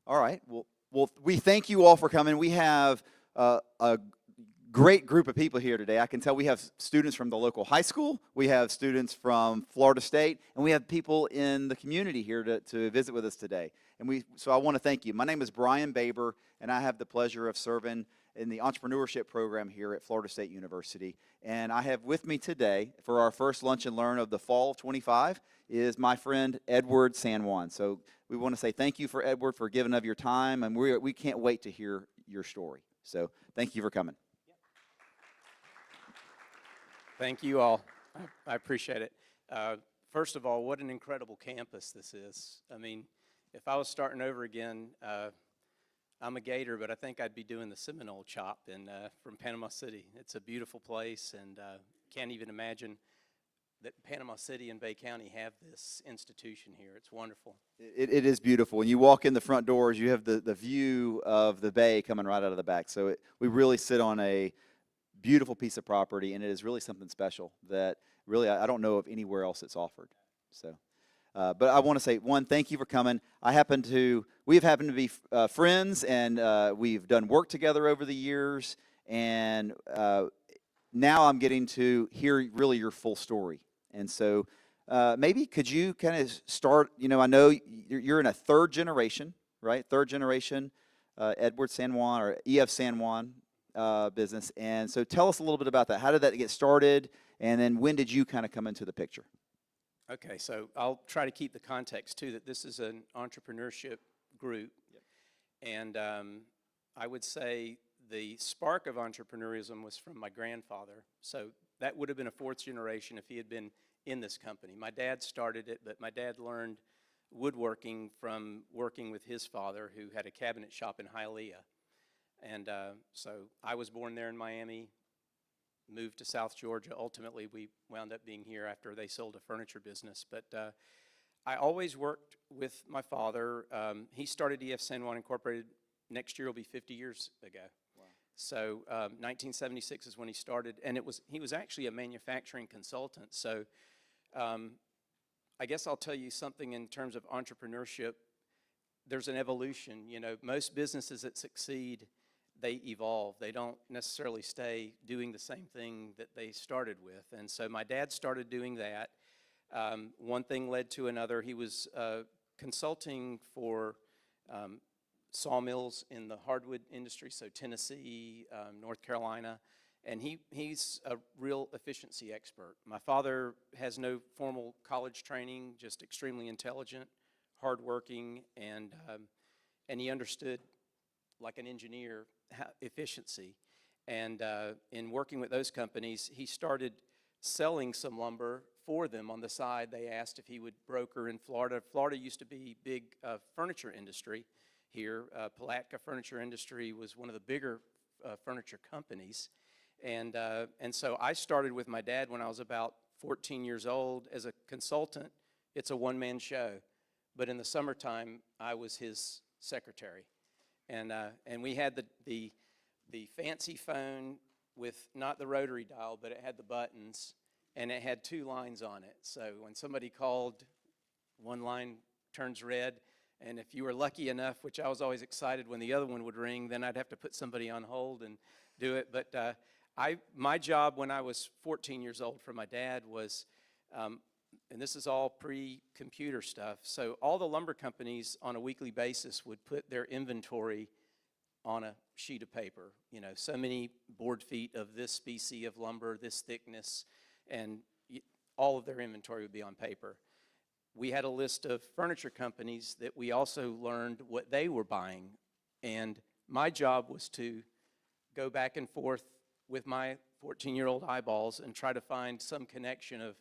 All right. Well, we thank you all for coming. We have a great group of people here today. I can tell we have students from the local high school, we have students from Florida State, and we have people in the community here to visit with us today. So I want to thank you. My name is Brian Baber, and I have the pleasure of serving in the entrepreneurship program here at Florida State University. And I have with me today for our first lunch and learn of the fall of 25 is my friend Edward San Juan. So we want to say thank you for Edward for giving of your time, and we can't wait to hear your story. So thank you for coming. Thank you all. I appreciate it. First of all, what an incredible campus this is. I mean, if I was starting over again, I'm a Gator, but I think I'd be doing the Seminole chop from Panama City. It's a beautiful place, and can't even imagine that Panama City and Bay County have this institution here. It's wonderful. It is beautiful. When you walk in the front doors, you have the view of the bay coming right out of the back. So we really sit on a beautiful piece of property, and it is really something special that really I don't know of anywhere else it's offered. So, but I want to say, one, thank you for coming. We have happened to be friends, and we've done work together over the years, and now I'm getting to hear really your full story. And so maybe could you kind of start, I know you're in a third generation, right? Third generation Edward San Juan or EF San Juan business. And so tell us a little bit about that. How did that get started? And then when did you kind of come into the picture? Okay, so I'll try to keep the context too, that this is an entrepreneurship group. Yep. And I would say the spark of entrepreneurism was from my grandfather. So that would have been a fourth generation if he had been in this company. My dad started it, but my dad learned woodworking from working with his father, who had a cabinet shop in Hialeah. And so I was born there in Miami, moved to South Georgia. Ultimately, we wound up being here after they sold a furniture business. But I always worked with my father. He started EF San Juan Incorporated. Next year will be 50 years ago. Wow. So 1976 is when he started, and he was actually a manufacturing consultant. So I guess I'll tell you something in terms of entrepreneurship. There's an evolution. Most businesses that succeed, they evolve. They don't necessarily stay doing the same thing that they started with. And so my dad started doing that. One thing led to another. He was consulting for sawmills in the hardwood industry, so Tennessee, North Carolina, and he's a real efficiency expert. My father has no formal college training, just extremely intelligent, hardworking, and he understood, like an engineer, efficiency. And in working with those companies, he started selling some lumber for them on the side. They asked if he would broker in Florida. Florida used to be big furniture industry here. Palatka Furniture Industry was one of the bigger furniture companies. And so I started with my dad when I was about 14 years old as a consultant. It's a one-man show. But in the summertime, I was his secretary. And we had the fancy phone with not the rotary dial, but it had the buttons, and it had two lines on it. So when somebody called, one line turns red, and if you were lucky enough, which I was always excited when the other one would ring, then I'd have to put somebody on hold and do it. But my job when I was 14 years old for my dad was, and this is all pre-computer stuff, so all the lumber companies on a weekly basis would put their inventory on a sheet of paper. So many board feet of this species of lumber, this thickness, and all of their inventory would be on paper. We had a list of furniture companies that we also learned what they were buying, and my job was to go back and forth with my 14-year-old eyeballs and try to find some connection of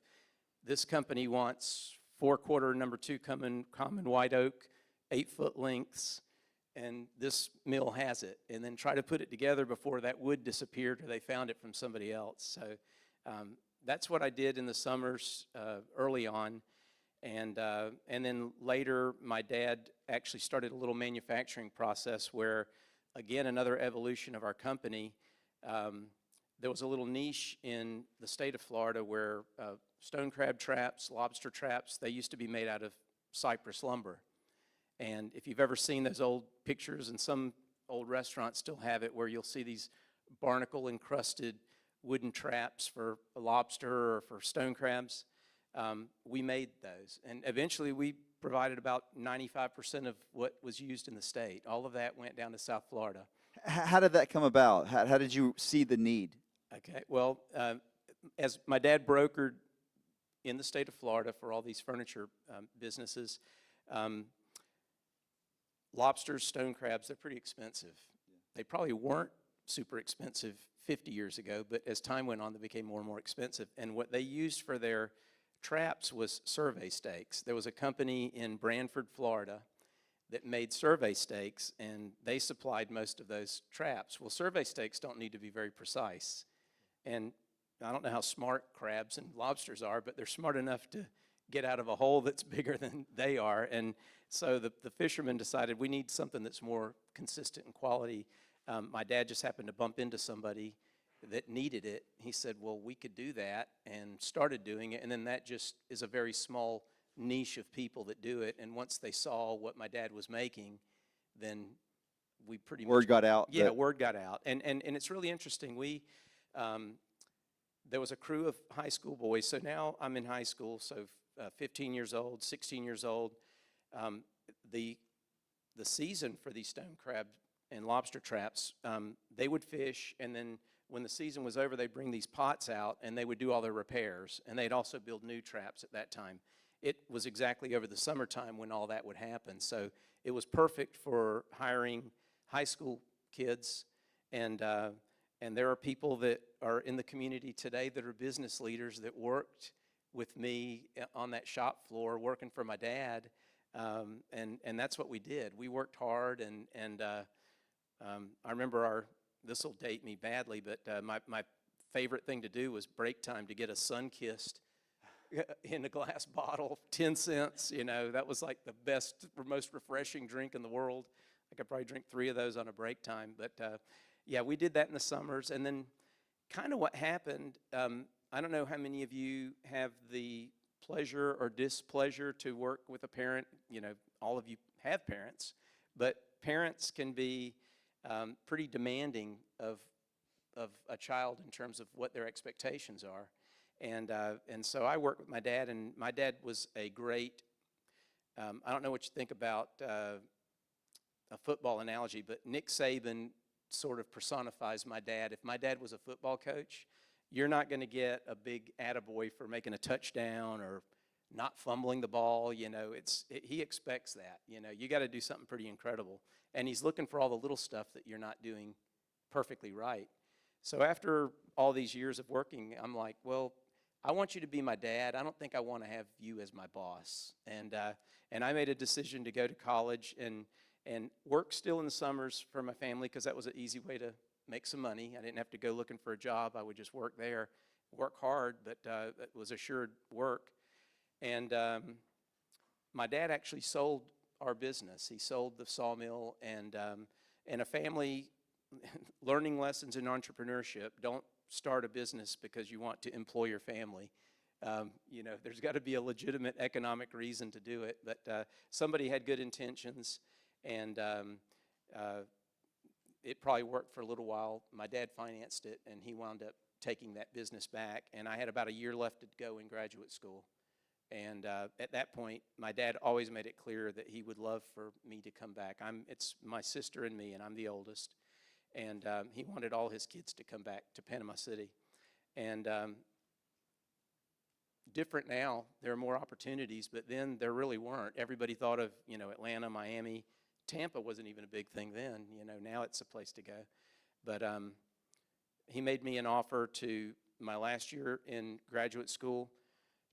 this company wants 4/4 number 2 common white oak, 8-foot lengths, and this mill has it, and then try to put it together before that wood disappeared or they found it from somebody else. So that's what I did in the summers early on. And then later, my dad actually started a little manufacturing process where, again, another evolution of our company. There was a little niche in the state of Florida where stone crab traps, lobster traps, they used to be made out of cypress lumber. And if you've ever seen those old pictures, and some old restaurants still have it, where you'll see these barnacle-encrusted wooden traps for a lobster or for stone crabs, we made those. And eventually we provided about 95% of what was used in the state. All of that went down to South Florida. How did that come about? How did you see the need? Okay, well, as my dad brokered in the state of Florida for all these furniture businesses, lobsters, stone crabs, they're pretty expensive. They probably weren't super expensive 50 years ago, but as time went on, they became more and more expensive. And what they used for their traps was survey stakes. There was a company in Branford, Florida, that made survey stakes, and they supplied most of those traps. Well, survey stakes don't need to be very precise. And I don't know how smart crabs and lobsters are, but they're smart enough to get out of a hole that's bigger than they are. And so the fishermen decided we need something that's more consistent in quality. My dad just happened to bump into somebody that needed it. He said, well, we could do that, and started doing it. And then that just is a very small niche of people that do it. And once they saw what my dad was making, then we pretty much... Word got out. Yeah, word got out. And it's really interesting. There was a crew of high school boys. So now I'm in high school, so 15 years old, 16 years old. The season for these stone crab and lobster traps, they would fish, and then when the season was over, they'd bring these pots out, and they would do all their repairs, and they'd also build new traps at that time. It was exactly over the summertime when all that would happen, so it was perfect for hiring high school kids, and there are people that are in the community today that are business leaders that worked with me on that shop floor working for my dad, and that's what we did. We worked hard, and I remember this will date me badly, but my favorite thing to do was break time to get a Sun-Kissed in a glass bottle, 10 cents. You know, that was like the best, most refreshing drink in the world. I could probably drink 3 of those on a break time. But yeah, we did that in the summers. And then kind of what happened, I don't know how many of you have the pleasure or displeasure to work with a parent. You know, all of you have parents, but parents can be pretty demanding of a child in terms of what their expectations are. And so I worked with my dad, and my dad was a great, I don't know what you think about a football analogy, but Nick Saban sort of personifies my dad. If my dad was a football coach, you're not going to get a big attaboy for making a touchdown or not fumbling the ball. You know, he expects that. You know, you got to do something pretty incredible. And he's looking for all the little stuff that you're not doing perfectly right. So after all these years of working, I'm like, well, I want you to be my dad. I don't think I want to have you as my boss. And I made a decision to go to college and work still in the summers for my family, because that was an easy way to make some money. I didn't have to go looking for a job. I would just work there, work hard, but it was assured work. And my dad actually sold our business. He sold the sawmill, and a family learning lessons in entrepreneurship. Don't start a business because you want to employ your family. You know, there's got to be a legitimate economic reason to do it. But somebody had good intentions, and it probably worked for a little while. My dad financed it, and he wound up taking that business back. And I had about a year left to go in graduate school. And at that point, my dad always made it clear that he would love for me to come back. It's my sister and me, and I'm the oldest. And he wanted all his kids to come back to Panama City. And different now, there are more opportunities, but then there really weren't. Everybody thought of, you know, Atlanta, Miami. Tampa wasn't even a big thing then. You know, now it's a place to go. But he made me an offer to my last year in graduate school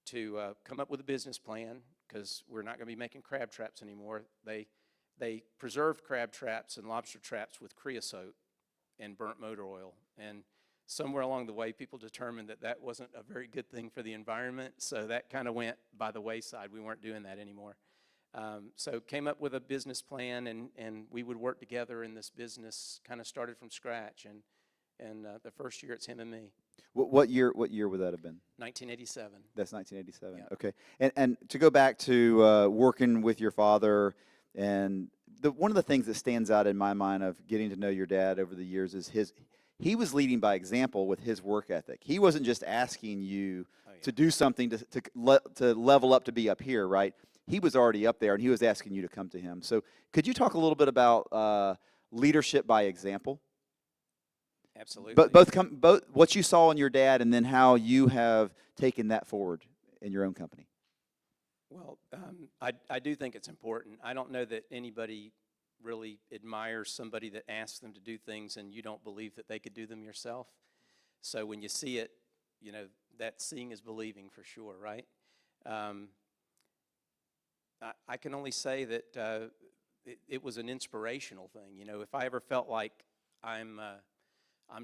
to come up with a business plan, because we're not going to be making crab traps anymore. They preserved crab traps and lobster traps with creosote and burnt motor oil. And somewhere along the way, people determined that that wasn't a very good thing for the environment, so that kind of went by the wayside. We weren't doing that anymore. So came up with a business plan, and we would work together in this business, kind of started from scratch. And the first year, it's him and me. What year would that have been? 1987. That's 1987. Yeah. Okay. And to go back to working with your father, And one of the things that stands out in my mind of getting to know your dad over the years is he was leading by example with his work ethic. He wasn't just asking you to do something to level up to be up here, right? He was already up there, and he was asking you to come to him. So could you talk a little bit about leadership by example? Absolutely. But both what you saw in your dad, and then how you have taken that forward in your own company. Well, I do think it's important. I don't know that anybody really admires somebody that asks them to do things and you don't believe that they could do them yourself. So when you see it, that seeing is believing for sure, right? I can only say that it was an inspirational thing. If I ever felt like I'm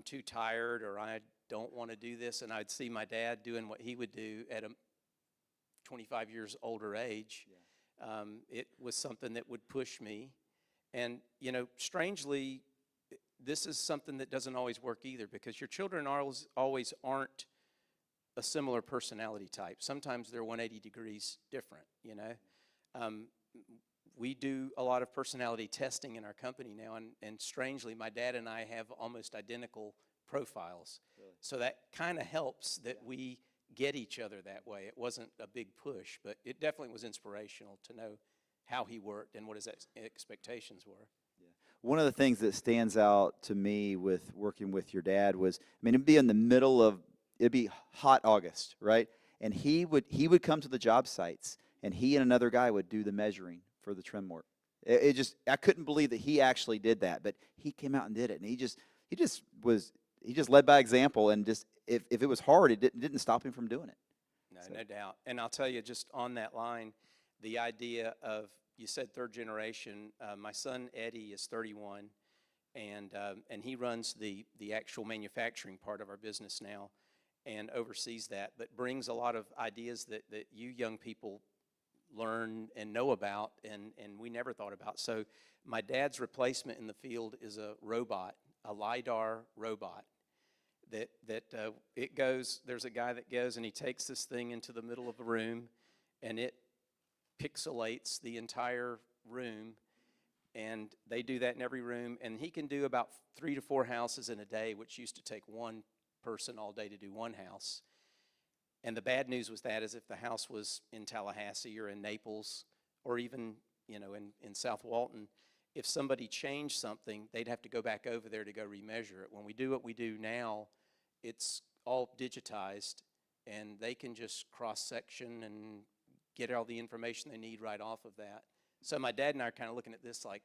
too tired or I don't want to do this, and I'd see my dad doing what he would do at a 25 years older age, it was something that would push me. And, strangely, this is something that doesn't always work either, because your children always aren't a similar personality type. Sometimes they're 180 degrees different, We do a lot of personality testing in our company now, and strangely, my dad and I have almost identical profiles. Really? So that kind of helps that we get each other that way. It wasn't a big push, but it definitely was inspirational to know how he worked and what his expectations were. Yeah. One of the things that stands out to me with working with your dad was, it'd be in the middle of, it'd be hot August, right? And he would come to the job sites, and he and another guy would do the measuring for the trim work. I couldn't believe that he actually did that, but he came out and did it, and he just led by example, and just if it was hard, it didn't stop him from doing it. No doubt. And I'll tell you, just on that line, the idea of, you said third generation. My son Eddie is 31, and he runs the actual manufacturing part of our business now, and oversees that, but brings a lot of ideas that you young people learn and know about, and we never thought about. So my dad's replacement in the field is a robot, a LiDAR robot. It goes, there's a guy that goes and he takes this thing into the middle of a room, and it pixelates the entire room, and they do that in every room, and he can do about 3 to 4 houses in a day, which used to take one person all day to do one house. And the bad news with that is if the house was in Tallahassee or in Naples or even in South Walton, if somebody changed something, they'd have to go back over there to go remeasure it. When we do what we do now, it's all digitized, and they can just cross-section and get all the information they need right off of that. So my dad and I are kind of looking at this like,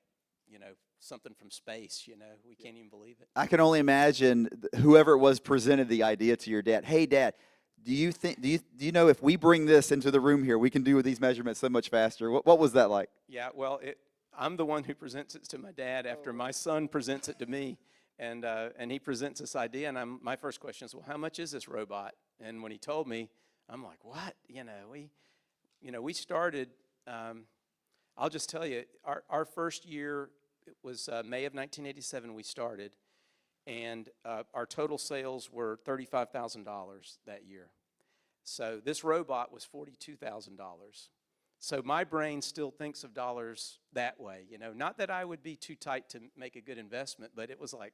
something from space, we can't even believe it. I can only imagine whoever it was presented the idea to your dad. Hey, Dad, do you know if we bring this into the room here, we can do these measurements so much faster? What was that like? Yeah, well, I'm the one who presents it to my dad after my son presents it to me, and he presents this idea, and my first question is, well, how much is this robot? And when he told me, I'm like, what? We started. I'll just tell you, our first year, it was May of 1987 we started, and our total sales were $35,000 that year. So this robot was $42,000. So my brain still thinks of dollars that way, Not that I would be too tight to make a good investment, but it was like,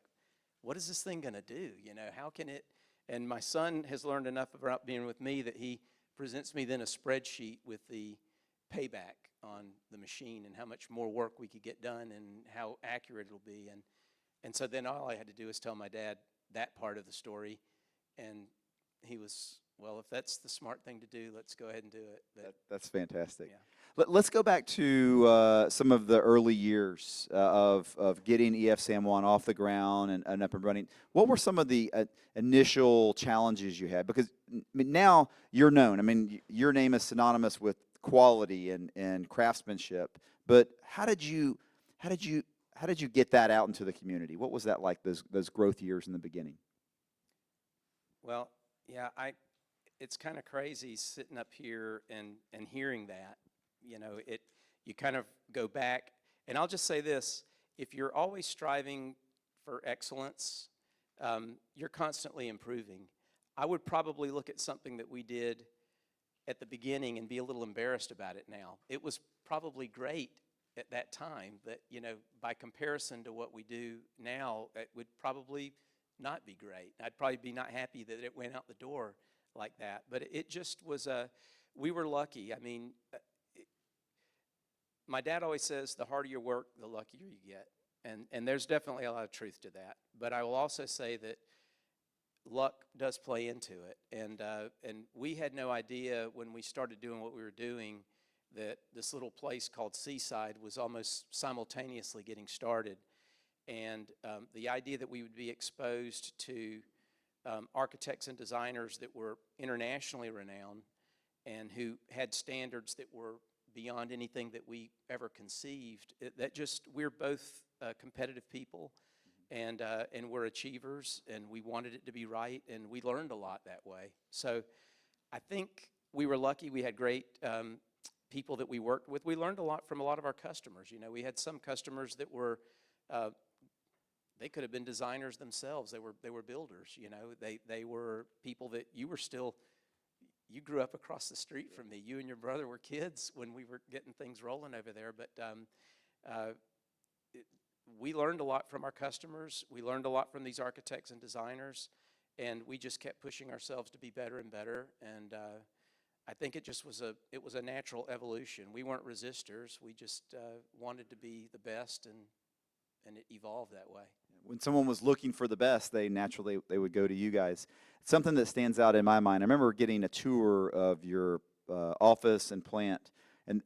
what is this thing going to do? How can it? And my son has learned enough about being with me that he presents me then a spreadsheet with the payback on the machine and how much more work we could get done and how accurate it'll be. And so then all I had to do was tell my dad that part of the story, and he was, well, if that's the smart thing to do, let's go ahead and do it. That's fantastic. Yeah. Let's go back to some of the early years of getting EF San Juan off the ground and up and running. What were some of the initial challenges you had? Because now you're known. Your name is synonymous with quality and craftsmanship. But how did you get that out into the community? What was that like, those growth years in the beginning? Well, yeah, it's kind of crazy sitting up here and hearing that. You kind of go back, and I'll just say this: if you're always striving for excellence, you're constantly improving. I would probably look at something that we did at the beginning and be a little embarrassed about it now. It was probably great at that time that, by comparison to what we do now, it would probably not be great. I'd probably be not happy that it went out the door like that. But it just was we were lucky. I mean, my dad always says the harder you work, the luckier you get. And there's definitely a lot of truth to that. But I will also say that luck does play into it. And we had no idea when we started doing what we were doing that this little place called Seaside was almost simultaneously getting started. And the idea that we would be exposed to architects and designers that were internationally renowned and who had standards that were beyond anything that we ever conceived, we're both competitive people, and we're achievers, and we wanted it to be right, and we learned a lot that way. So I think we were lucky. We had great people that we worked with. We learned a lot from a lot of our customers. We had some customers that were they could have been designers themselves. They were builders. They were people that you grew up across the street from me. You and your brother were kids when we were getting things rolling over there. But we learned a lot from our customers. We learned a lot from these architects and designers, and we just kept pushing ourselves to be better and better. And I think it was a natural evolution. We weren't resistors. We just wanted to be the best, and it evolved that way. When someone was looking for the best, they would go to you guys. Something that stands out in my mind, I remember getting a tour of your office and plant, and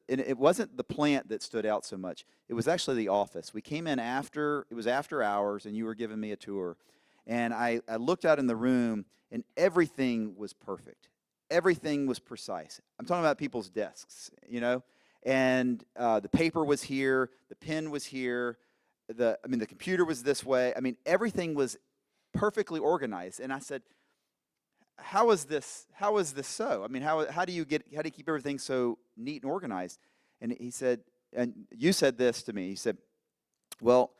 it wasn't the plant that stood out so much. It was actually the office. We came in it was after hours, and you were giving me a tour, and I looked out in the room, and everything was perfect. Everything was precise. I'm talking about people's desks, and the paper was here, the pen was here, the computer was this way. Everything was perfectly organized. And I said, how is this so? How do you keep everything so neat and organized? And he said, and you said this to me. He said, well,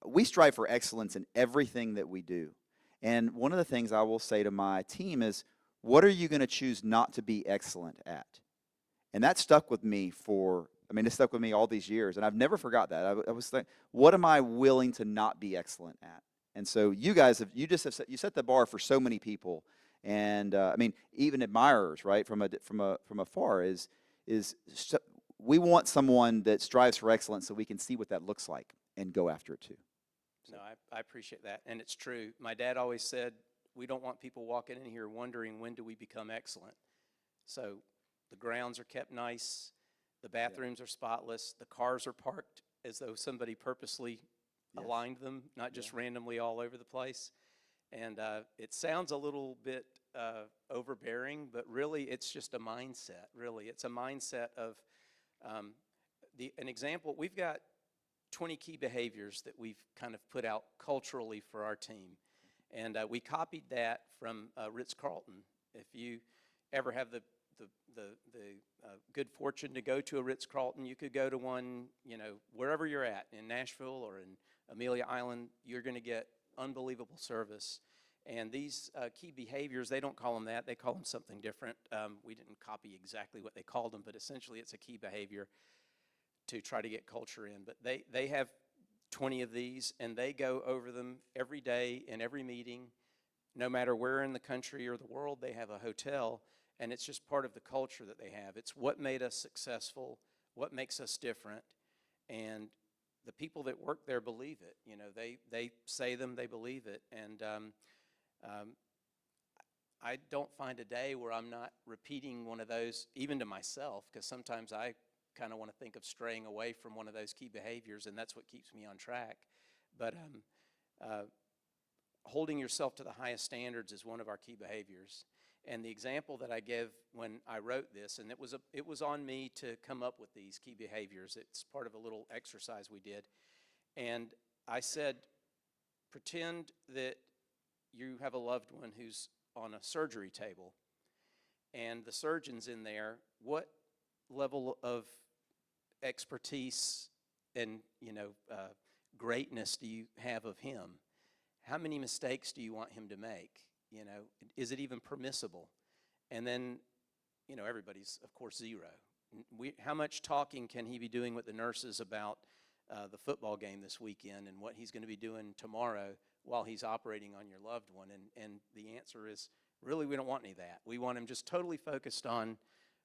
we strive for excellence in everything that we do. And one of the things I will say to my team is, what are you going to choose not to be excellent at? And that stuck with me it stuck with me all these years, and I've never forgot that. I was thinking, what am I willing to not be excellent at? And so you guys you set the bar for so many people, and even admirers, right, from afar is we want someone that strives for excellence so we can see what that looks like and go after it too. So. No, I appreciate that, and it's true. My dad always said, we don't want people walking in here wondering when do we become excellent. So the grounds are kept nice. The bathrooms are spotless. The cars are parked as though somebody purposely aligned them, not just randomly all over the place. And it sounds a little bit overbearing, but really it's just a mindset, really. It's a mindset of an example. We've got 20 key behaviors that we've kind of put out culturally for our team. And we copied that from Ritz-Carlton. If you ever have the good fortune to go to a Ritz-Carlton, you could go to one, wherever you're at, in Nashville or in Amelia Island, you're going to get unbelievable service. And these key behaviors, they don't call them that. They call them something different. We didn't copy exactly what they called them, but essentially it's a key behavior to try to get culture in. But they have 20 of these, and they go over them every day in every meeting. No matter where in the country or the world they have a hotel, and it's just part of the culture that they have. It's what made us successful, what makes us different, and the people that work there believe it. They say them, they believe it, and I don't find a day where I'm not repeating one of those, even to myself, because sometimes I kind of want to think of straying away from one of those key behaviors, and that's what keeps me on track. But holding yourself to the highest standards is one of our key behaviors. And the example that I give when I wrote this, and it was on me to come up with these key behaviors. It's part of a little exercise we did. And I said, pretend that you have a loved one who's on a surgery table, and the surgeon's in there. What level of expertise and greatness do you have of him? How many mistakes do you want him to make? Is it even permissible? And then, everybody's, of course, 0. how much talking can he be doing with the nurses about the football game this weekend and what he's going to be doing tomorrow while he's operating on your loved one? And the answer is, really, we don't want any of that. We want him just totally focused on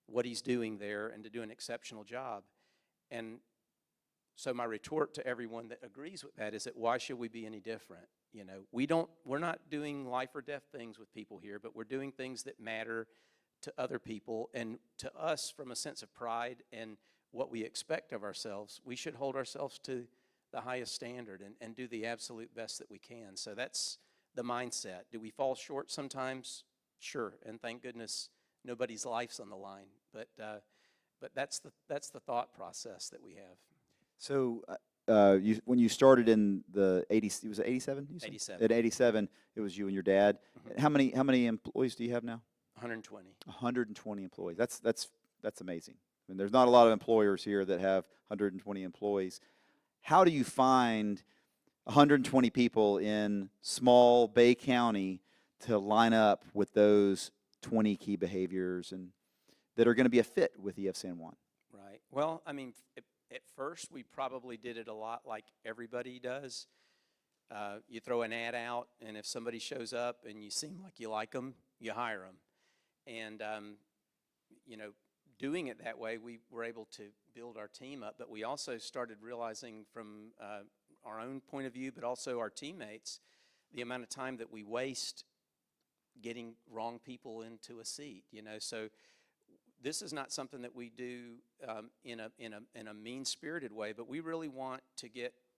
what he's doing there and to do an exceptional job. And so my retort to everyone that agrees with that is that why should we be any different? You know, we're not doing life or death things with people here, but we're doing things that matter to other people, and to us, from a sense of pride and what we expect of ourselves, we should hold ourselves to the highest standard and do the absolute best that we can. So that's the mindset. Do we fall short sometimes? Sure, and thank goodness nobody's life's on the line. But that's the thought process that we have. So when you started in the 80s, was it 87? 87. At 87, it was you and your dad. Mm-hmm. How many employees do you have now? 120. 120 employees. That's amazing. I mean, there's not a lot of employers here that have 120 employees. How do you find 120 people in small Bay County to line up with those 20 key behaviors and that are going to be a fit with EF San Juan? Right. Well, I mean, at first we probably did it a lot like everybody does. You throw an ad out, and if somebody shows up and you seem like you like them, you hire them. And, you know, doing it that way, we were able to build our team up. But we also started realizing from our own point of view, but also our teammates, the amount of time that we waste getting wrong people into a seat. You know, so this is not something that we do in a mean-spirited way, but we really want to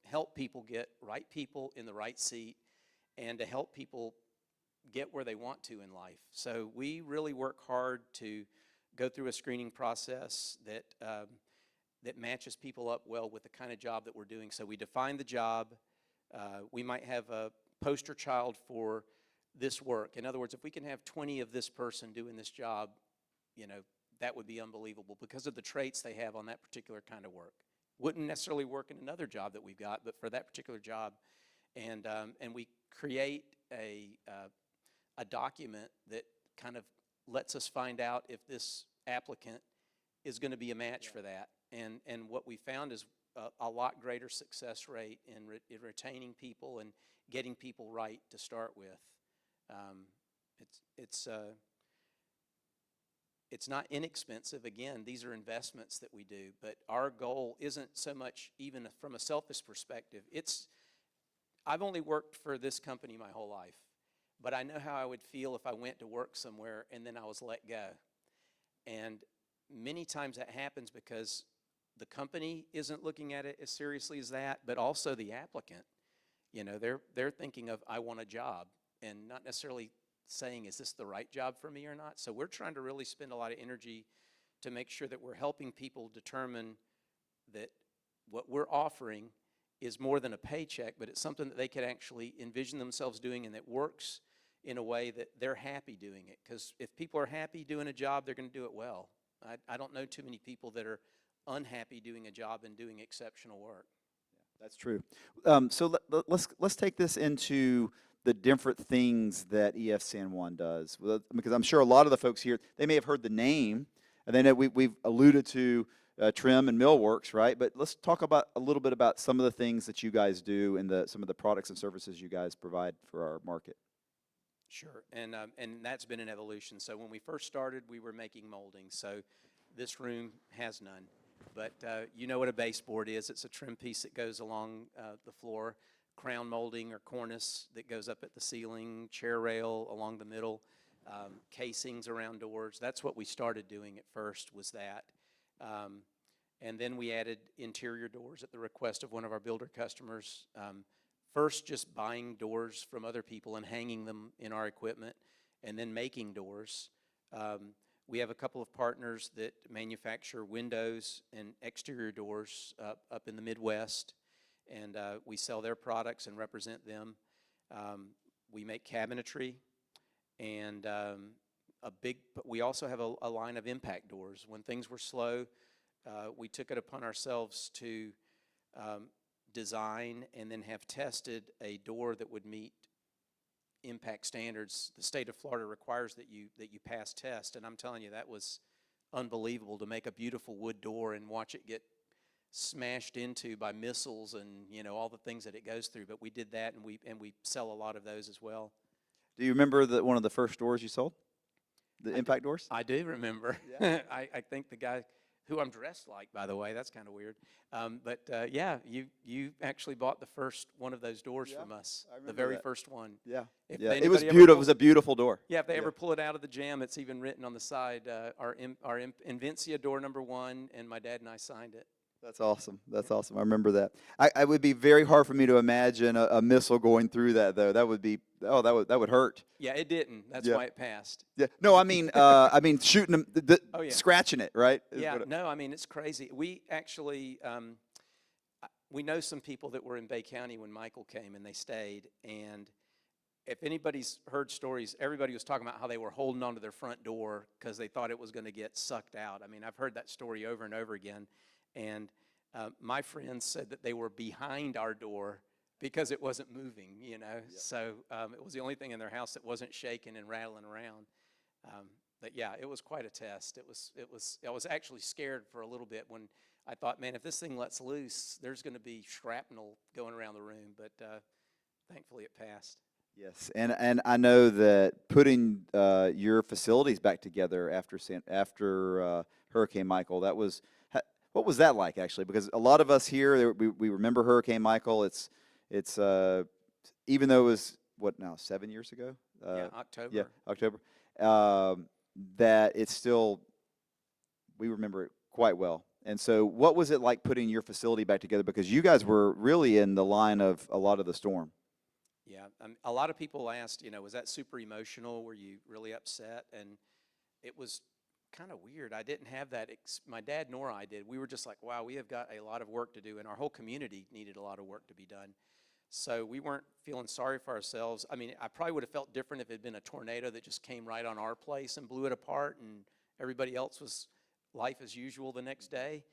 help people get right people in the right seat, and to help people get where they want to in life. So we really work hard to go through a screening process that matches people up well with the kind of job that we're doing. So we define the job. We might have a poster child for this work. In other words, if we can have 20 of this person doing this job, you know, that would be unbelievable because of the traits they have on that particular kind of work. Wouldn't necessarily work in another job that we've got, but for that particular job. And we create a document that kind of lets us find out if this applicant is going to be a match for that. And what we found is a lot greater success rate in retaining people and getting people right to start with. It's not inexpensive. Again, these are investments that we do, but our goal isn't so much even from a selfish perspective. I've only worked for this company my whole life, but I know how I would feel if I went to work somewhere and then I was let go. And many times that happens because the company isn't looking at it as seriously as that, but also the applicant. You know, they're thinking of, I want a job, and not necessarily saying, is this the right job for me or not? So we're trying to really spend a lot of energy to make sure that we're helping people determine that what we're offering is more than a paycheck, but it's something that they could actually envision themselves doing and that works in a way that they're happy doing it. Because if people are happy doing a job, they're going to do it well. I don't know too many people that are unhappy doing a job and doing exceptional work. Yeah, that's true. So let's take this into the different things that EF San Juan does, because I'm sure a lot of the folks here, they may have heard the name, and then we've alluded to trim and millworks, right? But let's talk about a little bit about some of the things that you guys do and some of the products and services you guys provide for our market. Sure, and that's been an evolution. So when we first started, we were making molding. So this room has none, but you know what a baseboard is. It's a trim piece that goes along the floor, crown molding or cornice that goes up at the ceiling, chair rail along the middle, casings around doors. That's what we started doing at first, was that. And then we added interior doors at the request of one of our builder customers. First, just buying doors from other people and hanging them in our equipment, and then making doors. We have a couple of partners that manufacture windows and exterior doors up in the Midwest, and we sell their products and represent them. We make cabinetry, and we also have a line of impact doors. When things were slow, we took it upon ourselves to design and then have tested a door that would meet impact standards. The state of Florida requires that you pass test, and I'm telling you, that was unbelievable to make a beautiful wood door and watch it get smashed into by missiles and, you know, all the things that it goes through. But we did that, and we sell a lot of those as well. Do you remember one of the first doors you sold? The impact doors? I do remember. Yeah. I think the guy who I'm dressed like, by the way, that's kind of weird. Yeah, you actually bought the first one of those doors Yeah, from us, I the remember very that. first one. Yeah. If Yeah. It anybody was ever beautiful. It pulls- was a beautiful door. Yeah, if they Yeah. ever pull it out of the jam, it's even written on the side, our Invencia door number 1, and my dad and I signed it. That's awesome. That's awesome. I remember that. I would be very hard for me to imagine a missile going through that, though. That would be, that would hurt. Yeah, it didn't. That's Yeah. why it passed. Yeah. No, I mean shooting them, Oh, yeah. scratching it, right? is Yeah, what it- no, I mean, it's crazy. We actually, we know some people that were in Bay County when Michael came, and they stayed. And if anybody's heard stories, everybody was talking about how they were holding onto their front door because they thought it was going to get sucked out. I mean, I've heard that story over and over again. And my friends said that they were behind our door because it wasn't moving, you know. Yep. So it was the only thing in their house that wasn't shaking and rattling around. But yeah, it was quite a test. I was actually scared for a little bit when I thought, man, if this thing lets loose, there's going to be shrapnel going around the room. But thankfully, it passed. Yes, and I know that putting your facilities back together after Hurricane Michael, what was that like actually? Because a lot of us here, we remember Hurricane Michael. It's even though it was 7 years ago. Yeah, October. Yeah, October. That it's still, we remember it quite well. And so, what was it like putting your facility back together? Because you guys were really in the line of a lot of the storm. Yeah, a lot of people asked, you know, was that super emotional? Were you really upset? And it was kind of weird. I didn't have that. My dad nor I did. We were just like, wow, we have got a lot of work to do, and our whole community needed a lot of work to be done. So we weren't feeling sorry for ourselves. I mean, I probably would have felt different if it had been a tornado that just came right on our place and blew it apart, and everybody else was life as usual the next day.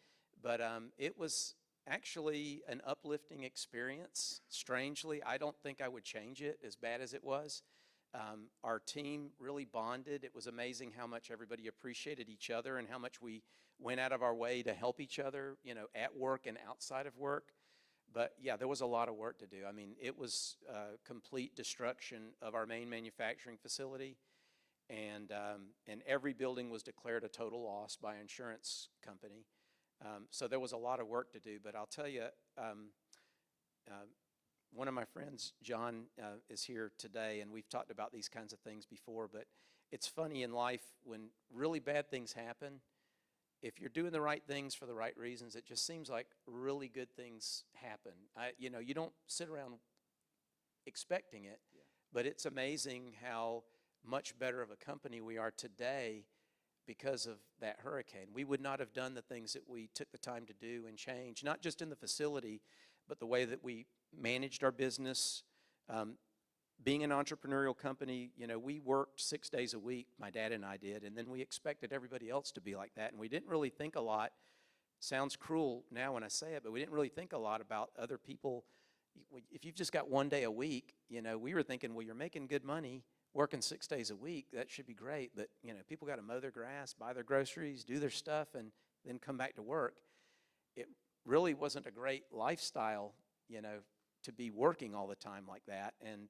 But it was actually an uplifting experience. Strangely, I don't think I would change it as bad as it was. Our team really bonded. It was amazing how much everybody appreciated each other and how much we went out of our way to help each other, you know, at work and outside of work. But yeah, there was a lot of work to do. I mean, it was complete destruction of our main manufacturing facility, and every building was declared a total loss by an insurance company. So there was a lot of work to do. But I'll tell you, one of my friends, John, is here today, and we've talked about these kinds of things before. But it's funny in life when really bad things happen. If you're doing the right things for the right reasons, it just seems like really good things happen. You know, you don't sit around expecting it, Yeah. but it's amazing how much better of a company we are today because of that hurricane. We would not have done the things that we took the time to do and change, not just in the facility, but the way that we managed our business. Being an entrepreneurial company, you know, we worked 6 days a week, my dad and I did, and then we expected everybody else to be like that, and we didn't really think a lot. Sounds cruel now when I say it, but we didn't really think a lot about other people. If you've just got 1 day a week, you know, we were thinking, well, you're making good money working 6 days a week. That should be great, but, you know, people got to mow their grass, buy their groceries, do their stuff, and then come back to work. It really wasn't a great lifestyle, you know, to be working all the time like that. And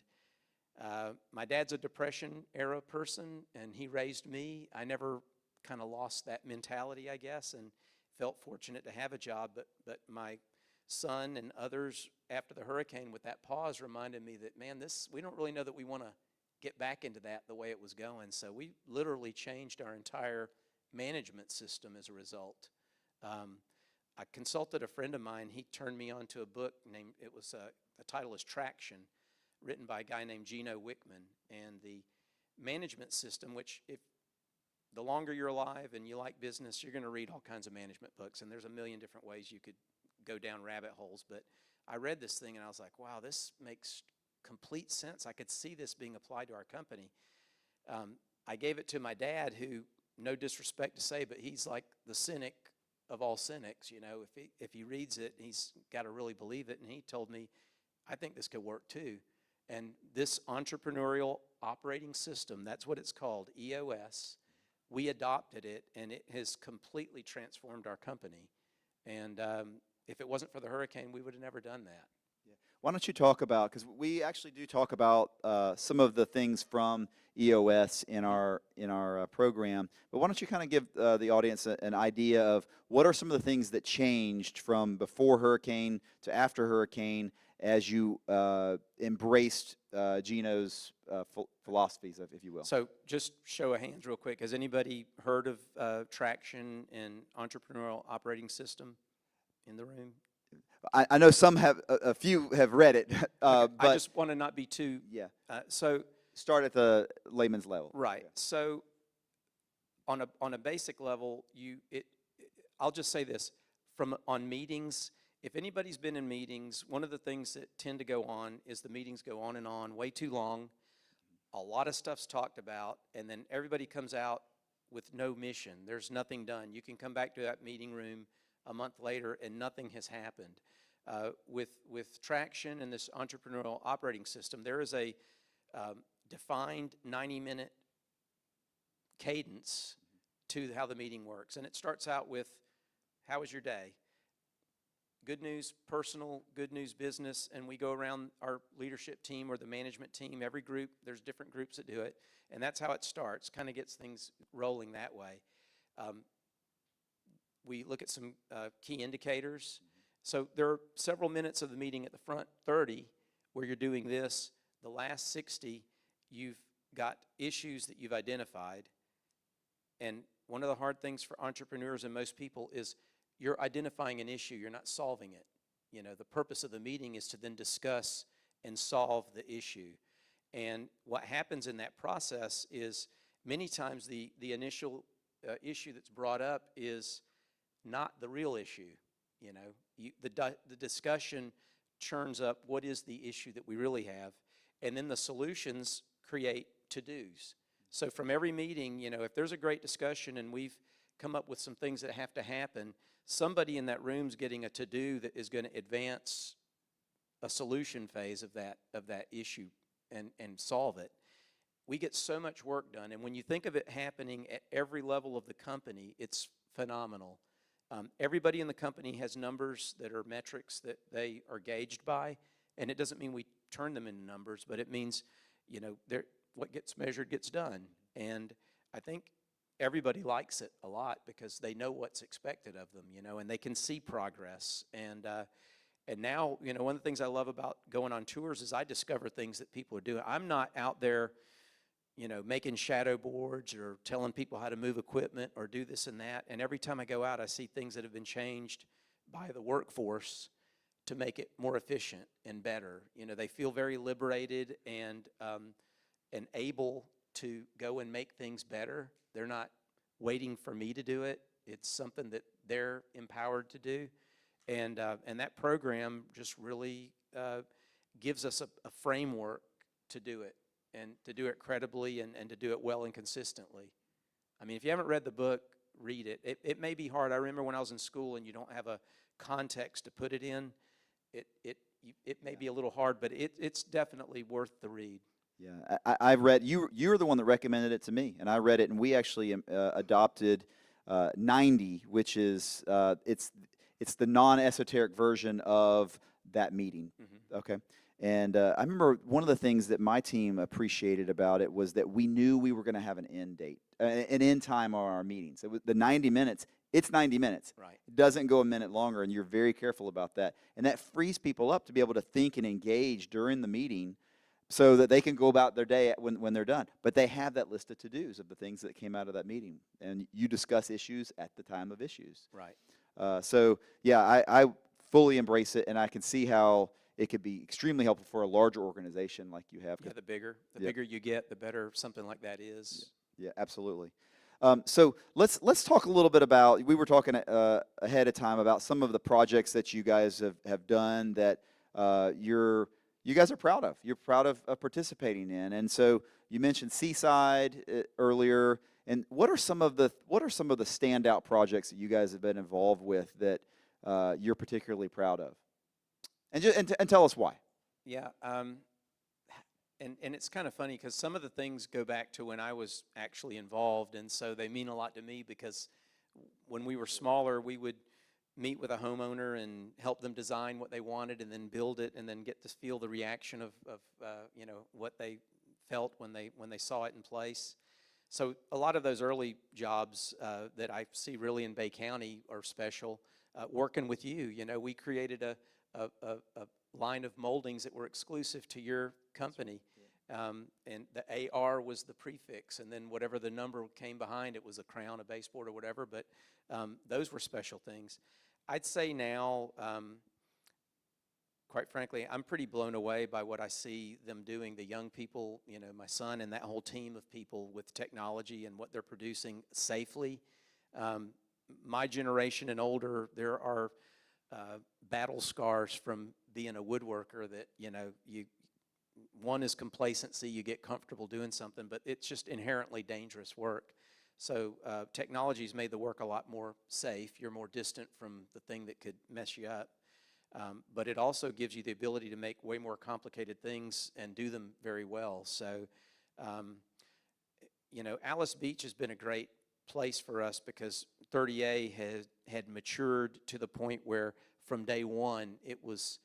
my dad's a Depression-era person, and he raised me. I never kind of lost that mentality, I guess, and felt fortunate to have a job. But my son and others, after the hurricane, with that pause, reminded me that, man, we don't really know that we want to get back into that the way it was going. So we literally changed our entire management system as a result. I consulted a friend of mine. He turned me on to a book named, the title is Traction, written by a guy named Gino Wickman. And the management system, which if the longer you're alive and you like business, you're going to read all kinds of management books, and there's a million different ways you could go down rabbit holes. But I read this thing, and I was like, wow, this makes complete sense. I could see this being applied to our company. I gave it to my dad, who, no disrespect to say, but he's like the cynic of all cynics. You know, if he reads it, he's got to really believe it. And he told me, I think this could work too. And this entrepreneurial operating system, that's what it's called, EOS, we adopted it, and it has completely transformed our company. And if it wasn't for the hurricane, we would have never done that. Yeah. Why don't you talk about, because we actually do talk about some of the things from EOS in our program, but why don't you kind of give the audience an idea of what are some of the things that changed from before hurricane to after hurricane as you embraced Gino's philosophies, if you will. So just show of hands real quick. Has anybody heard of Traction and Entrepreneurial Operating System in the room? I know some have, a few have read it, but I just want to not be too. yeah. So Start at the layman's level. right. Yeah. So on a basic level, I'll just say this on meetings. If anybody's been in meetings, one of the things that tend to go on is the meetings go on and on, way too long. A lot of stuff's talked about, and then everybody comes out with no mission. There's nothing done. You can come back to that meeting room a month later, and nothing has happened. With Traction and this entrepreneurial operating system, there is a defined 90-minute cadence to how the meeting works. And it starts out with, how was your day? Good news, personal, good news, business, and we go around our leadership team or the management team. Every group, there's different groups that do it, and that's how it starts, kind of gets things rolling that way. We look at some key indicators. So there are several minutes of the meeting at the front 30 where you're doing this. The last 60, you've got issues that you've identified. And one of the hard things for entrepreneurs and most people is you're identifying an issue, you're not solving it. You know, the purpose of the meeting is to then discuss and solve the issue. And what happens in that process is many times the initial issue that's brought up is not the real issue. You know, the discussion churns up what is the issue that we really have, and then the solutions create to-dos. So from every meeting, you know, if there's a great discussion and we've come up with some things that have to happen, somebody in that room's getting a to-do that is going to advance a solution phase of that issue and solve it. We get so much work done, and when you think of it happening at every level of the company, it's phenomenal. Everybody in the company has numbers that are metrics that they are gauged by, and it doesn't mean we turn them into numbers, but it means, you know, what gets measured gets done. And I think everybody likes it a lot because they know what's expected of them, you know, and they can see progress. And now, you know, one of the things I love about going on tours is I discover things that people are doing. I'm not out there, you know, making shadow boards or telling people how to move equipment or do this and that. And every time I go out, I see things that have been changed by the workforce to make it more efficient and better. You know, they feel very liberated and able to go and make things better. They're not waiting for me to do it. It's something that they're empowered to do. And that program just really gives us a framework to do it, and to do it credibly and to do it well and consistently. I mean, if you haven't read the book, read it. It may be hard. I remember when I was in school and you don't have a context to put it in, it may be a little hard, but it's definitely worth the read. Yeah, I read, you're the one that recommended it to me, and I read it, and we actually adopted 90, which is, it's the non-esoteric version of that meeting, okay? And I remember one of the things that my team appreciated about it was that we knew we were going to have an end date, an end time on our meetings. It was the 90 minutes, it's 90 minutes. Right. It doesn't go a minute longer, and you're very careful about that. And that frees people up to be able to think and engage during the meeting so that they can go about their day when they're done. But they have that list of to-dos of the things that came out of that meeting. And you discuss issues at the time of issues. Right. So, yeah, I fully embrace it, and I can see how it could be extremely helpful for a larger organization like you have. Yeah, the bigger you get, the better something like that is. Yeah, absolutely. So let's talk a little bit about, we were talking ahead of time about some of the projects that you guys have done that you guys are proud of. You're proud of participating in. And so you mentioned Seaside earlier. And what are some of the standout projects that you guys have been involved with that you're particularly proud of? And tell us why. Yeah. And it's kind of funny because some of the things go back to when I was actually involved, and so they mean a lot to me because when we were smaller, we would meet with a homeowner and help them design what they wanted and then build it and then get to feel the reaction of you know, what they felt when they saw it in place. So a lot of those early jobs that I see really in Bay County are special. Working with you, you know, we created a line of moldings that were exclusive to your company. And the AR was the prefix, and then whatever the number came behind it was a crown, a baseboard, or whatever, but those were special things. I'd say now, quite frankly, I'm pretty blown away by what I see them doing, the young people, you know, my son and that whole team of people with technology and what they're producing safely. My generation and older, there are battle scars from being a woodworker that, you know, one is complacency, you get comfortable doing something, but it's just inherently dangerous work. So technology's made the work a lot more safe. You're more distant from the thing that could mess you up. But it also gives you the ability to make way more complicated things and do them very well. So, you know, Alice Beach has been a great place for us because 30A had matured to the point where from day one it was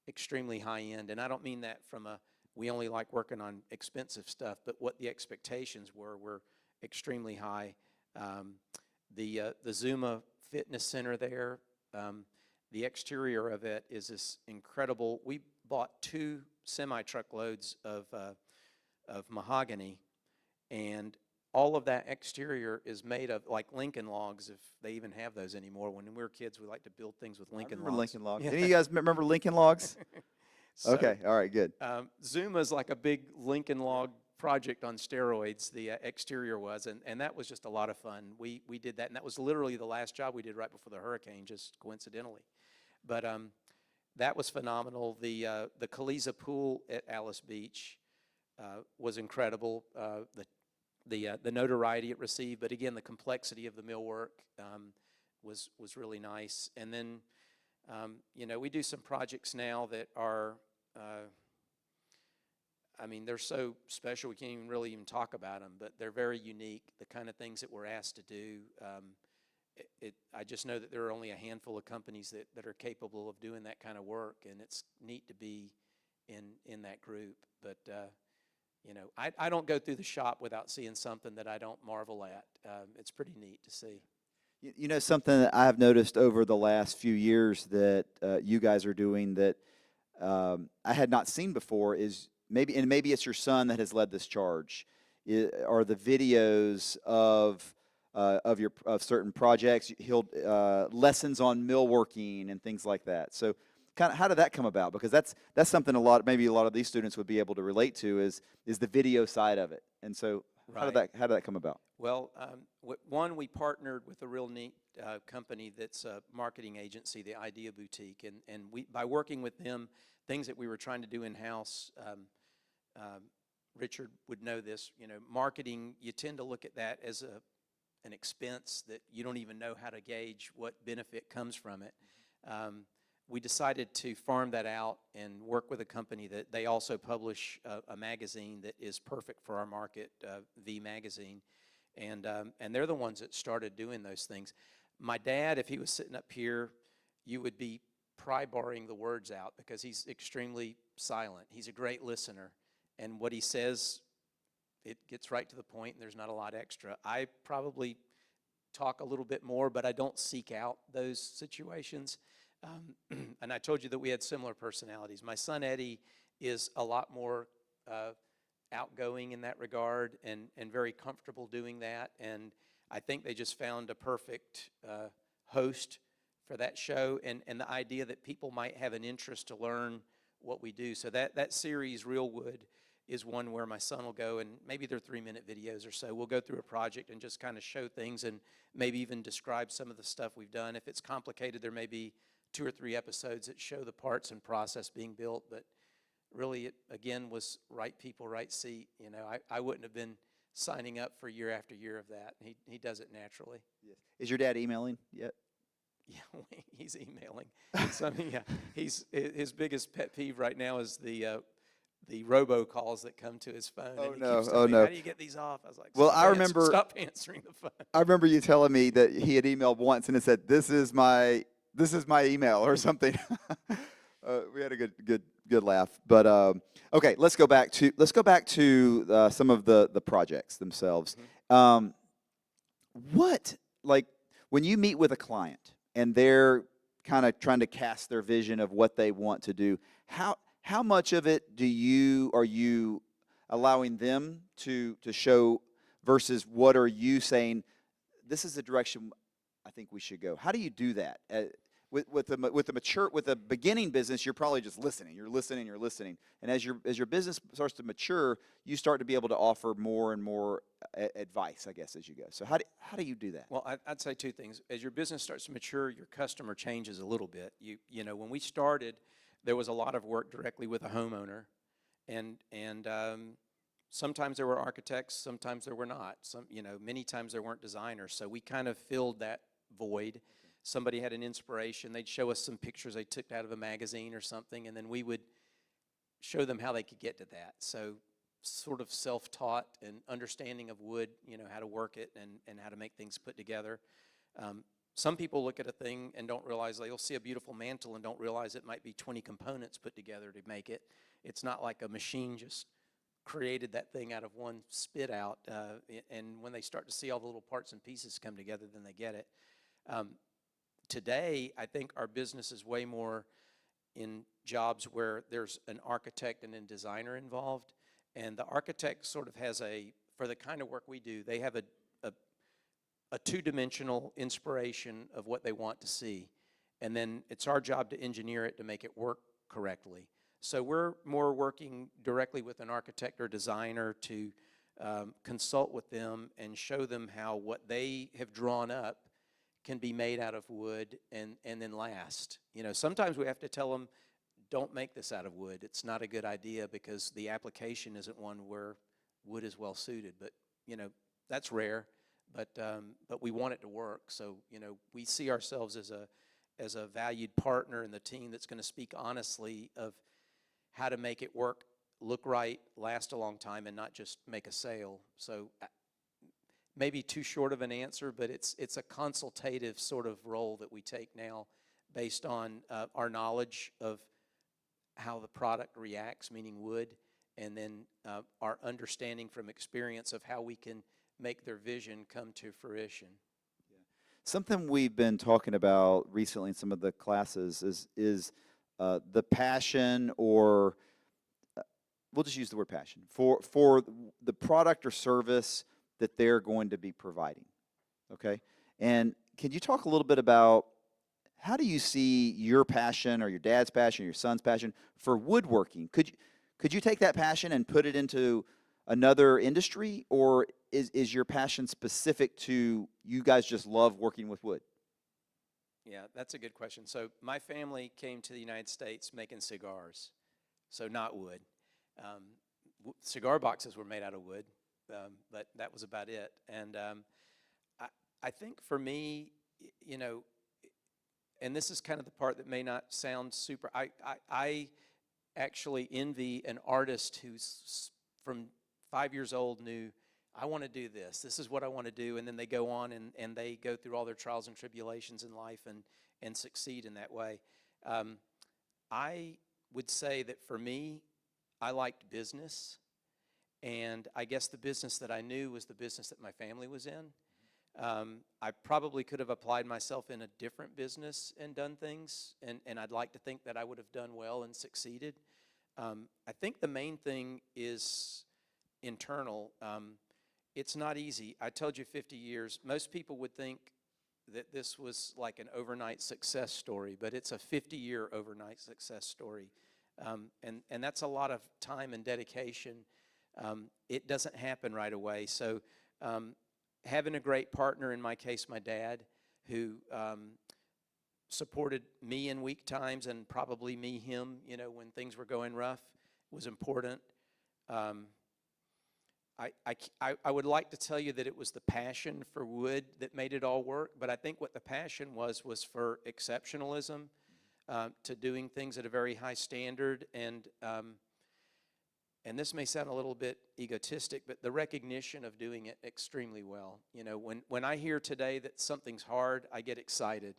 extremely high end. And I don't mean that from we only like working on expensive stuff, but what the expectations were extremely high. The Zuma Fitness Center there, the exterior of it is this incredible. We bought 2 semi-truckloads of mahogany, and all of that exterior is made of like Lincoln logs, if they even have those anymore. When we were kids, we liked to build things with Lincoln logs. Lincoln logs. Yeah. Any of you guys remember Lincoln logs? So, okay, all right, good. Zuma's like a big Lincoln log project on steroids, the exterior was, and that was just a lot of fun. We did that, and that was literally the last job we did right before the hurricane, just coincidentally. But that was phenomenal. The Kaliza pool at Alice Beach was incredible. The notoriety it received, but again, the complexity of the millwork was really nice. And then, you know, we do some projects now that are, I mean, they're so special we can't even really talk about them, but they're very unique, the kind of things that we're asked to do. I just know that there are only a handful of companies that are capable of doing that kind of work, and it's neat to be in that group. But, you know, I don't go through the shop without seeing something that I don't marvel at. It's pretty neat to see. You know, something that I've noticed over the last few years that you guys are doing that I had not seen before is maybe it's your son that has led this charge, are the videos of certain projects, lessons on millworking and things like that. So, kind of, how did that come about? Because that's something maybe a lot of these students would be able to relate to is the video side of it. And so, Right. how did that come about? Well, one, we partnered with a real neat company that's a marketing agency, the Idea Boutique, and by working with them, things that we were trying to do in-house, Richard would know this, you know, marketing, you tend to look at that as an expense that you don't even know how to gauge what benefit comes from it. We decided to farm that out and work with a company that they also publish a magazine that is perfect for our market, V Magazine, and they're the ones that started doing those things. My dad, if he was sitting up here, you would be pry-barring the words out because he's extremely silent. He's a great listener, and what he says, it gets right to the point, and there's not a lot extra. I probably talk a little bit more, but I don't seek out those situations. And I told you that we had similar personalities. My son Eddie is a lot more outgoing in that regard and very comfortable doing that. And I think they just found a perfect host for that show and the idea that people might have an interest to learn what we do. So that series, Real Wood, is one where my son will go, and maybe they're 3-minute videos or so. We'll go through a project and just kind of show things and maybe even describe some of the stuff we've done. If it's complicated, there may be 2 or 3 episodes that show the parts and process being built, but really it, again, was right people, right seat. You know, I wouldn't have been signing up for year after year of that. He does it naturally. Yes. Is your dad emailing yet? Yeah, he's emailing. So, yeah, his biggest pet peeve right now is the the robocalls that come to his phone. Oh, and he no. keeps Oh, telling me, no. how do you get these off? I was like, Well, stop, I remember- stop answering the phone. I remember you telling me that he had emailed once and it said, "This is my email" or something. We had a good laugh. But okay, let's go back to some of the projects themselves. Um, what, like, when you meet with a client and they're kind of trying to cast their vision of what they want to do, how much of it are you allowing them to show versus what are you saying, this is the direction I think we should go? How do you do that? With a beginning business, you're probably just listening. You're listening. And as your business starts to mature, you start to be able to offer more and more advice, I guess, as you go. So how do you do that? Well, I'd say two things. As your business starts to mature, your customer changes a little bit. You know, when we started, there was a lot of work directly with a homeowner, and sometimes there were architects, sometimes there were not. Many times there weren't designers. So we kind of filled that void. Somebody had an inspiration. They'd show us some pictures they took out of a magazine or something, and then we would show them how they could get to that. So sort of self-taught and understanding of wood, how to work it and how to make things put together. Some people look at a thing and don't realize, they'll see a beautiful mantle and don't realize it might be 20 components put together to make it. It's not like a machine just created that thing out of one spit out. And when they start to see all the little parts and pieces come together, then they get it. Today, I think our business is way more in jobs where there's an architect and a designer involved. And the architect sort of has for the kind of work we do, they have a two-dimensional inspiration of what they want to see. And then it's our job to engineer it to make it work correctly. So we're more working directly with an architect or designer to consult with them and show them how what they have drawn up can be made out of wood and then last. Sometimes we have to tell them, don't make this out of wood. It's not a good idea because the application isn't one where wood is well suited. But that's rare. But we want it to work. So we see ourselves as a valued partner in the team that's going to speak honestly of how to make it work, look right, last a long time, and not just make a sale. So maybe too short of an answer, but it's a consultative sort of role that we take now based on our knowledge of how the product reacts, meaning wood, and then our understanding from experience of how we can make their vision come to fruition. Something we've been talking about recently in some of the classes is the passion, or we'll just use the word passion, for the product or service that they're going to be providing, okay? And can you talk a little bit about how do you see your passion or your dad's passion or your son's passion for woodworking? Could you take that passion and put it into another industry, or is your passion specific to you guys just love working with wood? Yeah, that's a good question. So my family came to the United States making cigars, so not wood. Cigar boxes were made out of wood, but that was about it. And I think for me, and this is kind of the part that may not sound super, I actually envy an artist who's from 5 years old knew, I want to do this. This is what I want to do. And then they go on and they go through all their trials and tribulations in life and succeed in that way. I would say that for me, I liked business. And I guess the business that I knew was the business that my family was in. I probably could have applied myself in a different business and done things. And I'd like to think that I would have done well and succeeded. I think the main thing is internal. It's not easy. I told you 50 years. Most people would think that this was like an overnight success story, but it's a 50-year overnight success story. And that's a lot of time and dedication. It doesn't happen right away. So having a great partner, in my case, my dad, who supported me in weak times and probably him, when things were going rough, was important. I would like to tell you that it was the passion for wood that made it all work, but I think what the passion was for exceptionalism, to doing things at a very high standard, and and this may sound a little bit egotistic, but the recognition of doing it extremely well. You know, when I hear today that something's hard, I get excited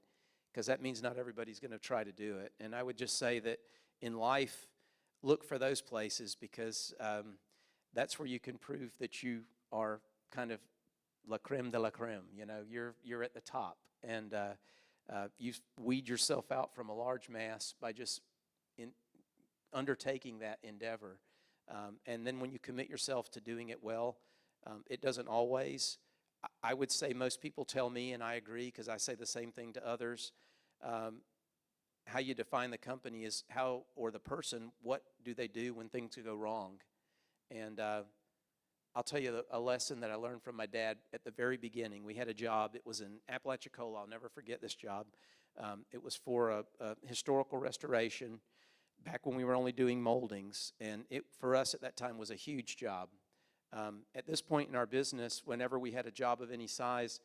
because that means not everybody's going to try to do it. And I would just say that in life, look for those places because that's where you can prove that you are kind of la creme de la creme. You know, you're at the top, and you weed yourself out from a large mass by just undertaking that endeavor. And then when you commit yourself to doing it well, it doesn't always. I would say most people tell me, and I agree because I say the same thing to others, how you define the company is how, or the person, what do they do when things go wrong? And I'll tell you a lesson that I learned from my dad at the very beginning. We had a job. It was in Apalachicola. I'll never forget this job. It was for a historical restoration back when we were only doing moldings. And it, for us at that time, was a huge job. At this point in our business, whenever we had a job of any size,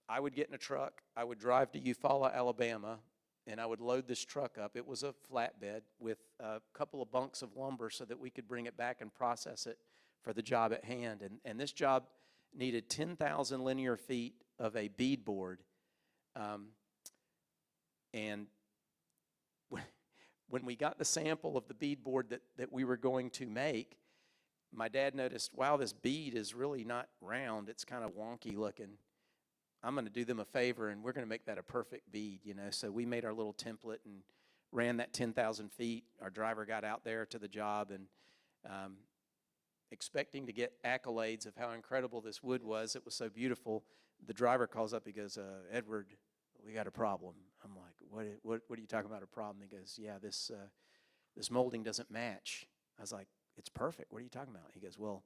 I would get in a truck. I would drive to Eufaula, Alabama, and I would load this truck up. It was a flatbed with a couple of bunks of lumber so that we could bring it back and process it for the job at hand. And this job needed 10,000 linear feet of a beadboard. And when we got the sample of the beadboard that we were going to make, my dad noticed, wow, this bead is really not round. It's kind of wonky looking. I'm going to do them a favor, and we're going to make that a perfect bead, you know. So we made our little template and ran that 10,000 feet. Our driver got out there to the job and expecting to get accolades of how incredible this wood was. It was so beautiful. The driver calls up. He goes, Edward, we got a problem. I'm like, what are you talking about, a problem? He goes, yeah, this molding doesn't match. I was like, it's perfect. What are you talking about? He goes, well,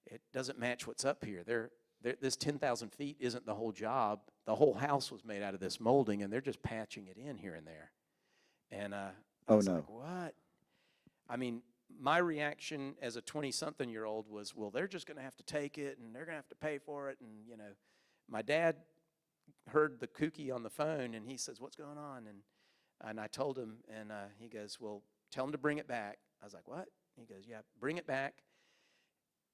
it doesn't match what's up here. This 10,000 feet isn't the whole job. The whole house was made out of this molding, and they're just patching it in here and there. And I was like, what? I mean, my reaction as a 20-something-year-old was, well, they're just going to have to take it, and they're going to have to pay for it. And, you know, my dad heard the kooky on the phone, and he says, what's going on? And I told him, and he goes, well, tell him to bring it back. I was like, what? He goes, yeah, bring it back.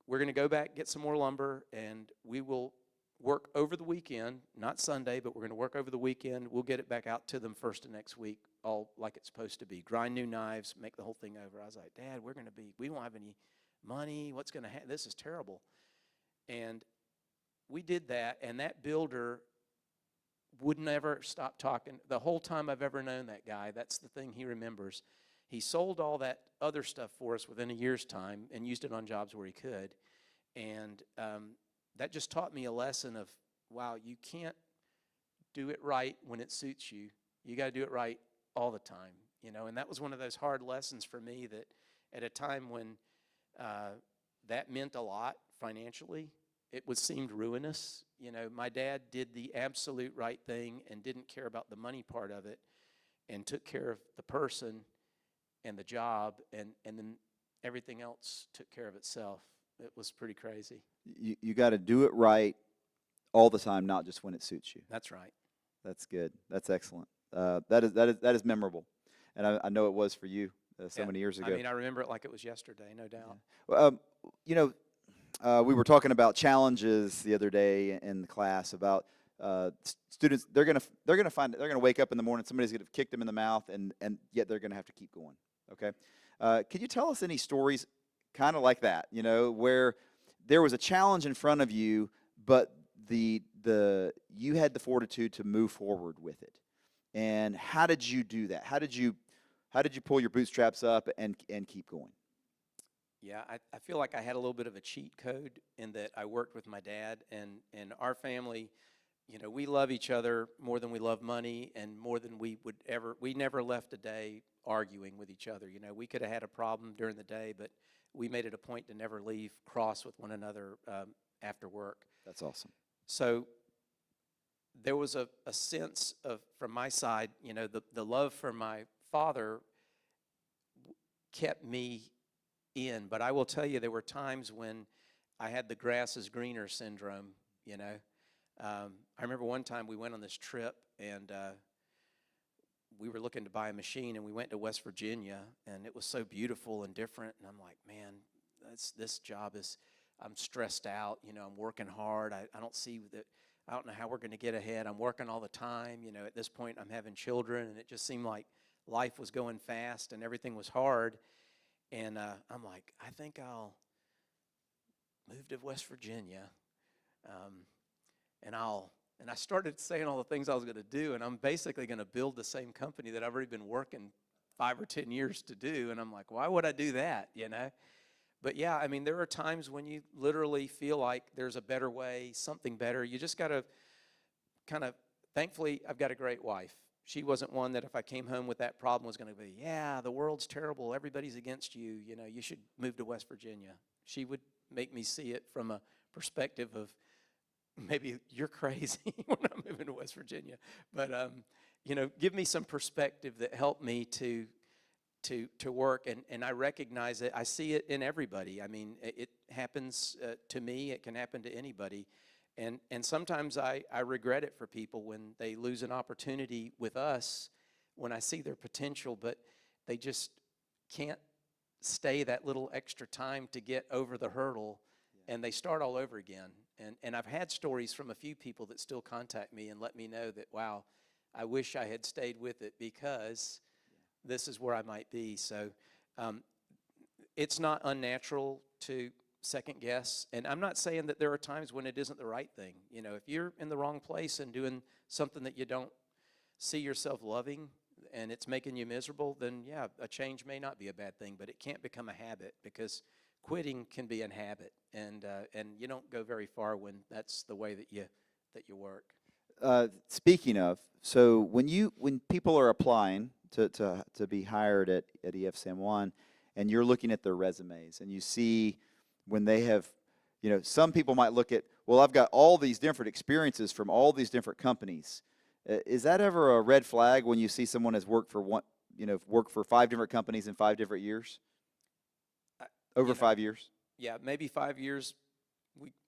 We're going to go back, get some more lumber, and we will work over the weekend, not Sunday, but we're going to work over the weekend. We'll get it back out to them first of next week, all like it's supposed to be. Grind new knives, make the whole thing over. I was like, Dad, we don't have any money. What's going to happen? This is terrible. And we did that, and that builder would never stop talking. The whole time I've ever known that guy, that's the thing he remembers. He sold all that other stuff for us within a year's time and used it on jobs where he could. And that just taught me a lesson of, wow, you can't do it right when it suits you. You got to do it right all the time, you know. And that was one of those hard lessons for me, that at a time when that meant a lot financially, it seemed ruinous. You know, my dad did the absolute right thing and didn't care about the money part of it and took care of the person and the job, and then everything else took care of itself. It was pretty crazy. You got to do it right all the time, not just when it suits you. That's right. That's good. That's excellent. That is memorable, and I know it was for you so many years ago. I mean, I remember it like it was yesterday, no doubt. Yeah. You know, we were talking about challenges the other day in the class about students. They're gonna wake up in the morning. Somebody's gonna have kicked them in the mouth, and yet they're gonna have to keep going. Okay. Can you tell us any stories kind of like that, you know, where there was a challenge in front of you, but you had the fortitude to move forward with it? And how did you do that? How did you pull your bootstraps up and keep going? Yeah, I feel like I had a little bit of a cheat code in that I worked with my dad, and our family, you know, we love each other more than we love money, and more than we never left a day arguing with each other. You know, we could have had a problem during the day, but we made it a point to never leave cross with one another after work. That's awesome. So there was a sense of, from my side, you know, the love for my father kept me in. But I will tell you, there were times when I had the grass is greener syndrome, you know. I remember one time we went on this trip, and we were looking to buy a machine, and we went to West Virginia, and it was so beautiful and different. And I'm like, man, this job is, I'm stressed out. You know, I'm working hard. I don't see that. I don't know how we're going to get ahead. I'm working all the time. You know, at this point, I'm having children, and it just seemed like life was going fast and everything was hard. And I'm like, I think I'll move to West Virginia, and I started saying all the things I was going to do, and I'm basically going to build the same company that I've already been working 5 or 10 years to do. And I'm like, why would I do that, you know? But yeah, I mean, there are times when you literally feel like there's a better way, something better. You just got to kind of, thankfully, I've got a great wife. She wasn't one that if I came home with that problem was going to be, yeah, the world's terrible, everybody's against you, you know, you should move to West Virginia. She would make me see it from a perspective of, maybe you're crazy when I'm moving to West Virginia. But, you know, give me some perspective that helped me to work. And I recognize it. I see it in everybody. I mean, it happens to me. It can happen to anybody. And sometimes I regret it for people when they lose an opportunity with us, when I see their potential, but they just can't stay that little extra time to get over the hurdle, and they start all over again. And I've had stories from a few people that still contact me and let me know that, wow, I wish I had stayed with it because this is where I might be. So it's not unnatural to second guess. And I'm not saying that there are times when it isn't the right thing. You know, if you're in the wrong place and doing something that you don't see yourself loving and it's making you miserable, then yeah, a change may not be a bad thing, but it can't become a habit, because quitting can be a habit, and you don't go very far when that's the way that you work. Speaking of, so when people are applying to be hired at EF San Juan, and you're looking at their resumes, and you see when they have, you know, some people might look at, well, I've got all these different experiences from all these different companies. Is that ever a red flag when you see someone has worked for worked for 5 different companies in 5 different years? Over 5 years? Yeah, maybe 5 years.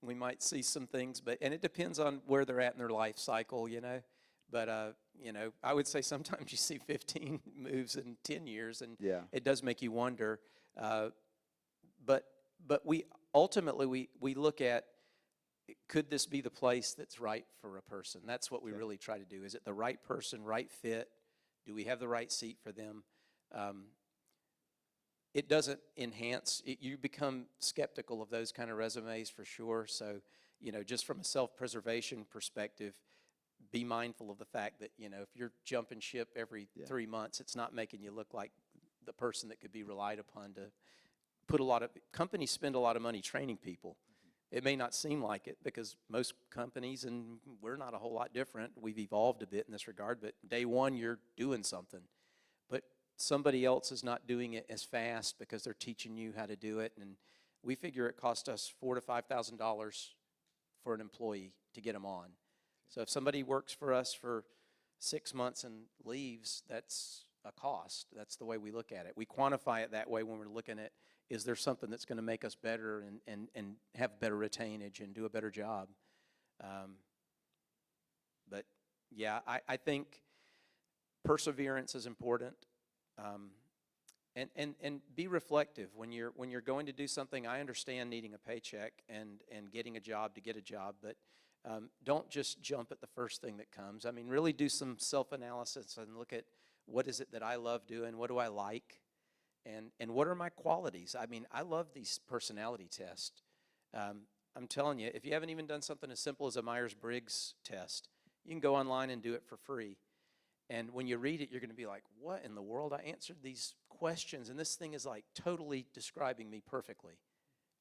We might see some things, and it depends on where they're at in their life cycle, you know. But you know, I would say sometimes you see 15 moves in 10 years, and Yeah. it does make you wonder. But we ultimately we look at, could this be the place that's right for a person? That's what we really try to do. Is it the right person, right fit? Do we have the right seat for them? It doesn't enhance. You become skeptical of those kind of resumes for sure. So, you know, just from a self-preservation perspective, be mindful of the fact that, you know, if you're jumping ship every 3 months, it's not making you look like the person that could be relied upon to put companies spend a lot of money training people. It may not seem like it, because most companies, and we're not a whole lot different, we've evolved a bit in this regard, but day one you're doing something. But somebody else is not doing it as fast because they're teaching you how to do it. And we figure it costs us $4,000 to $5,000 for an employee to get them on. So if somebody works for us for 6 months and leaves, that's a cost. That's the way we look at it. We quantify it that way when we're looking at, is there something that's going to make us better and have better retainage and do a better job? But yeah, I think perseverance is important. And be reflective when you're going to do something. I understand needing a paycheck and getting a job to get a job, but don't just jump at the first thing that comes. I mean, really do some self-analysis and look at, what is it that I love doing? What do I like? And what are my qualities? I mean, I love these personality tests. I'm telling you, if you haven't even done something as simple as a Myers-Briggs test, you can go online and do it for free. And when you read it, you're going to be like, what in the world? I answered these questions, and this thing is like totally describing me perfectly.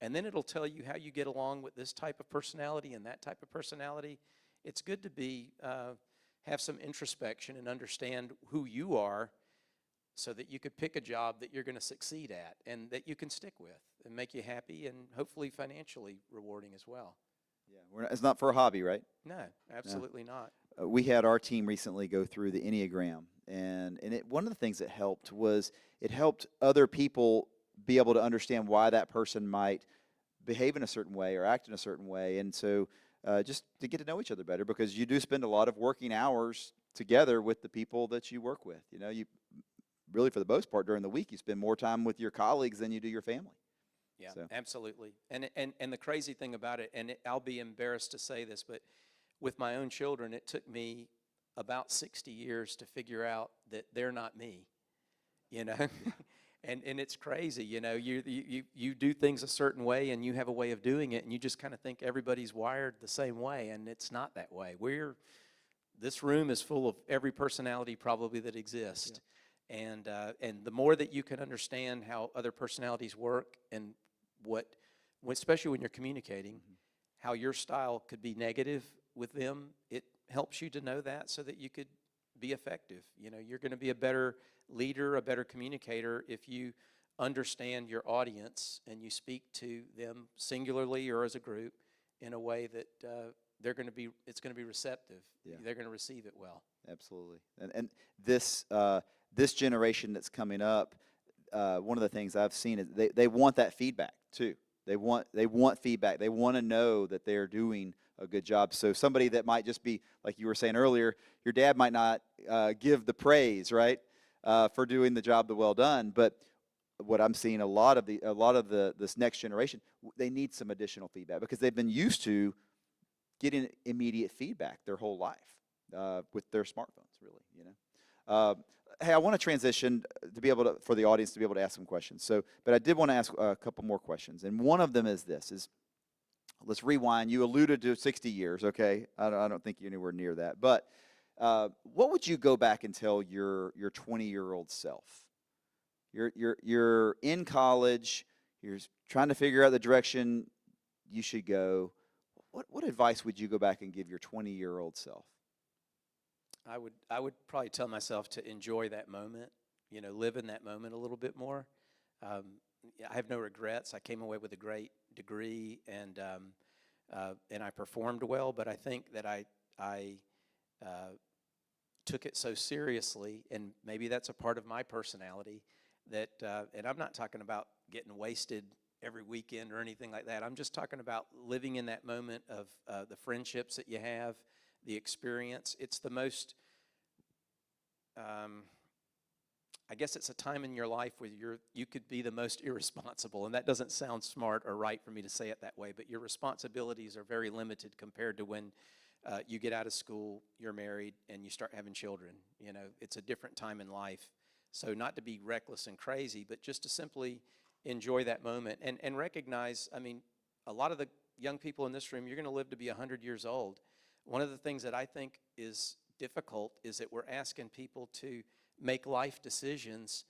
And then it'll tell you how you get along with this type of personality and that type of personality. It's good to have some introspection and understand who you are, so that you could pick a job that you're going to succeed at and that you can stick with and make you happy and hopefully financially rewarding as well. Yeah, it's not for a hobby, right? No, absolutely not. We had our team recently go through the Enneagram, and one of the things that helped was it helped other people be able to understand why that person might behave in a certain way or act in a certain way, and so just to get to know each other better, because you do spend a lot of working hours together with the people that you work with. You know, you really, for the most part, during the week, you spend more time with your colleagues than you do your family. Yeah, So. absolutely. And the crazy thing about it, I'll be embarrassed to say this, but with my own children, it took me about 60 years to figure out that they're not me, you know? And it's crazy, you know, you do things a certain way and you have a way of doing it and you just kind of think everybody's wired the same way, and it's not that way. This room is full of every personality probably that exists. Yeah. And the more that you can understand how other personalities work and especially when you're communicating, how your style could be negative with them, it helps you to know that so that you could be effective. You know, you're going to be a better leader, a better communicator if you understand your audience and you speak to them singularly or as a group in a way that it's going to be receptive. Yeah. They're going to receive it well. Absolutely. And this generation that's coming up, one of the things I've seen is they want that feedback too. They want feedback. They want to know that they're doing a good job. So somebody that might just be, like you were saying earlier, your dad might not give the praise, right, for doing the job well done. But what I'm seeing a lot of this next generation, they need some additional feedback because they've been used to getting immediate feedback their whole life with their smartphones, really, you know. Hey, I want to transition to be able to, for the audience to be able to ask some questions. So, but I did want to ask a couple more questions, and one of them is this: let's rewind. You alluded to 60 years, okay? I don't think you're anywhere near that, but what would you go back and tell your 20-year-old self? You're in college. You're trying to figure out the direction you should go. What advice would you go back and give your 20-year-old self? I would probably tell myself to enjoy that moment, you know, live in that moment a little bit more. I have no regrets. I came away with a great degree, and I performed well. But I think that I took it so seriously, and maybe that's a part of my personality. That and I'm not talking about getting wasted every weekend or anything like that. I'm just talking about living in that moment of the friendships that you have, the experience. It's the most, I guess it's a time in your life where you could be the most irresponsible, and that doesn't sound smart or right for me to say it that way, but your responsibilities are very limited compared to when you get out of school, you're married, and you start having children. You know, it's a different time in life. So not to be reckless and crazy, but just to simply enjoy that moment and recognize, I mean, a lot of the young people in this room, you're going to live to be 100 years old. One of the things that I think is difficult is that we're asking people to make life decisions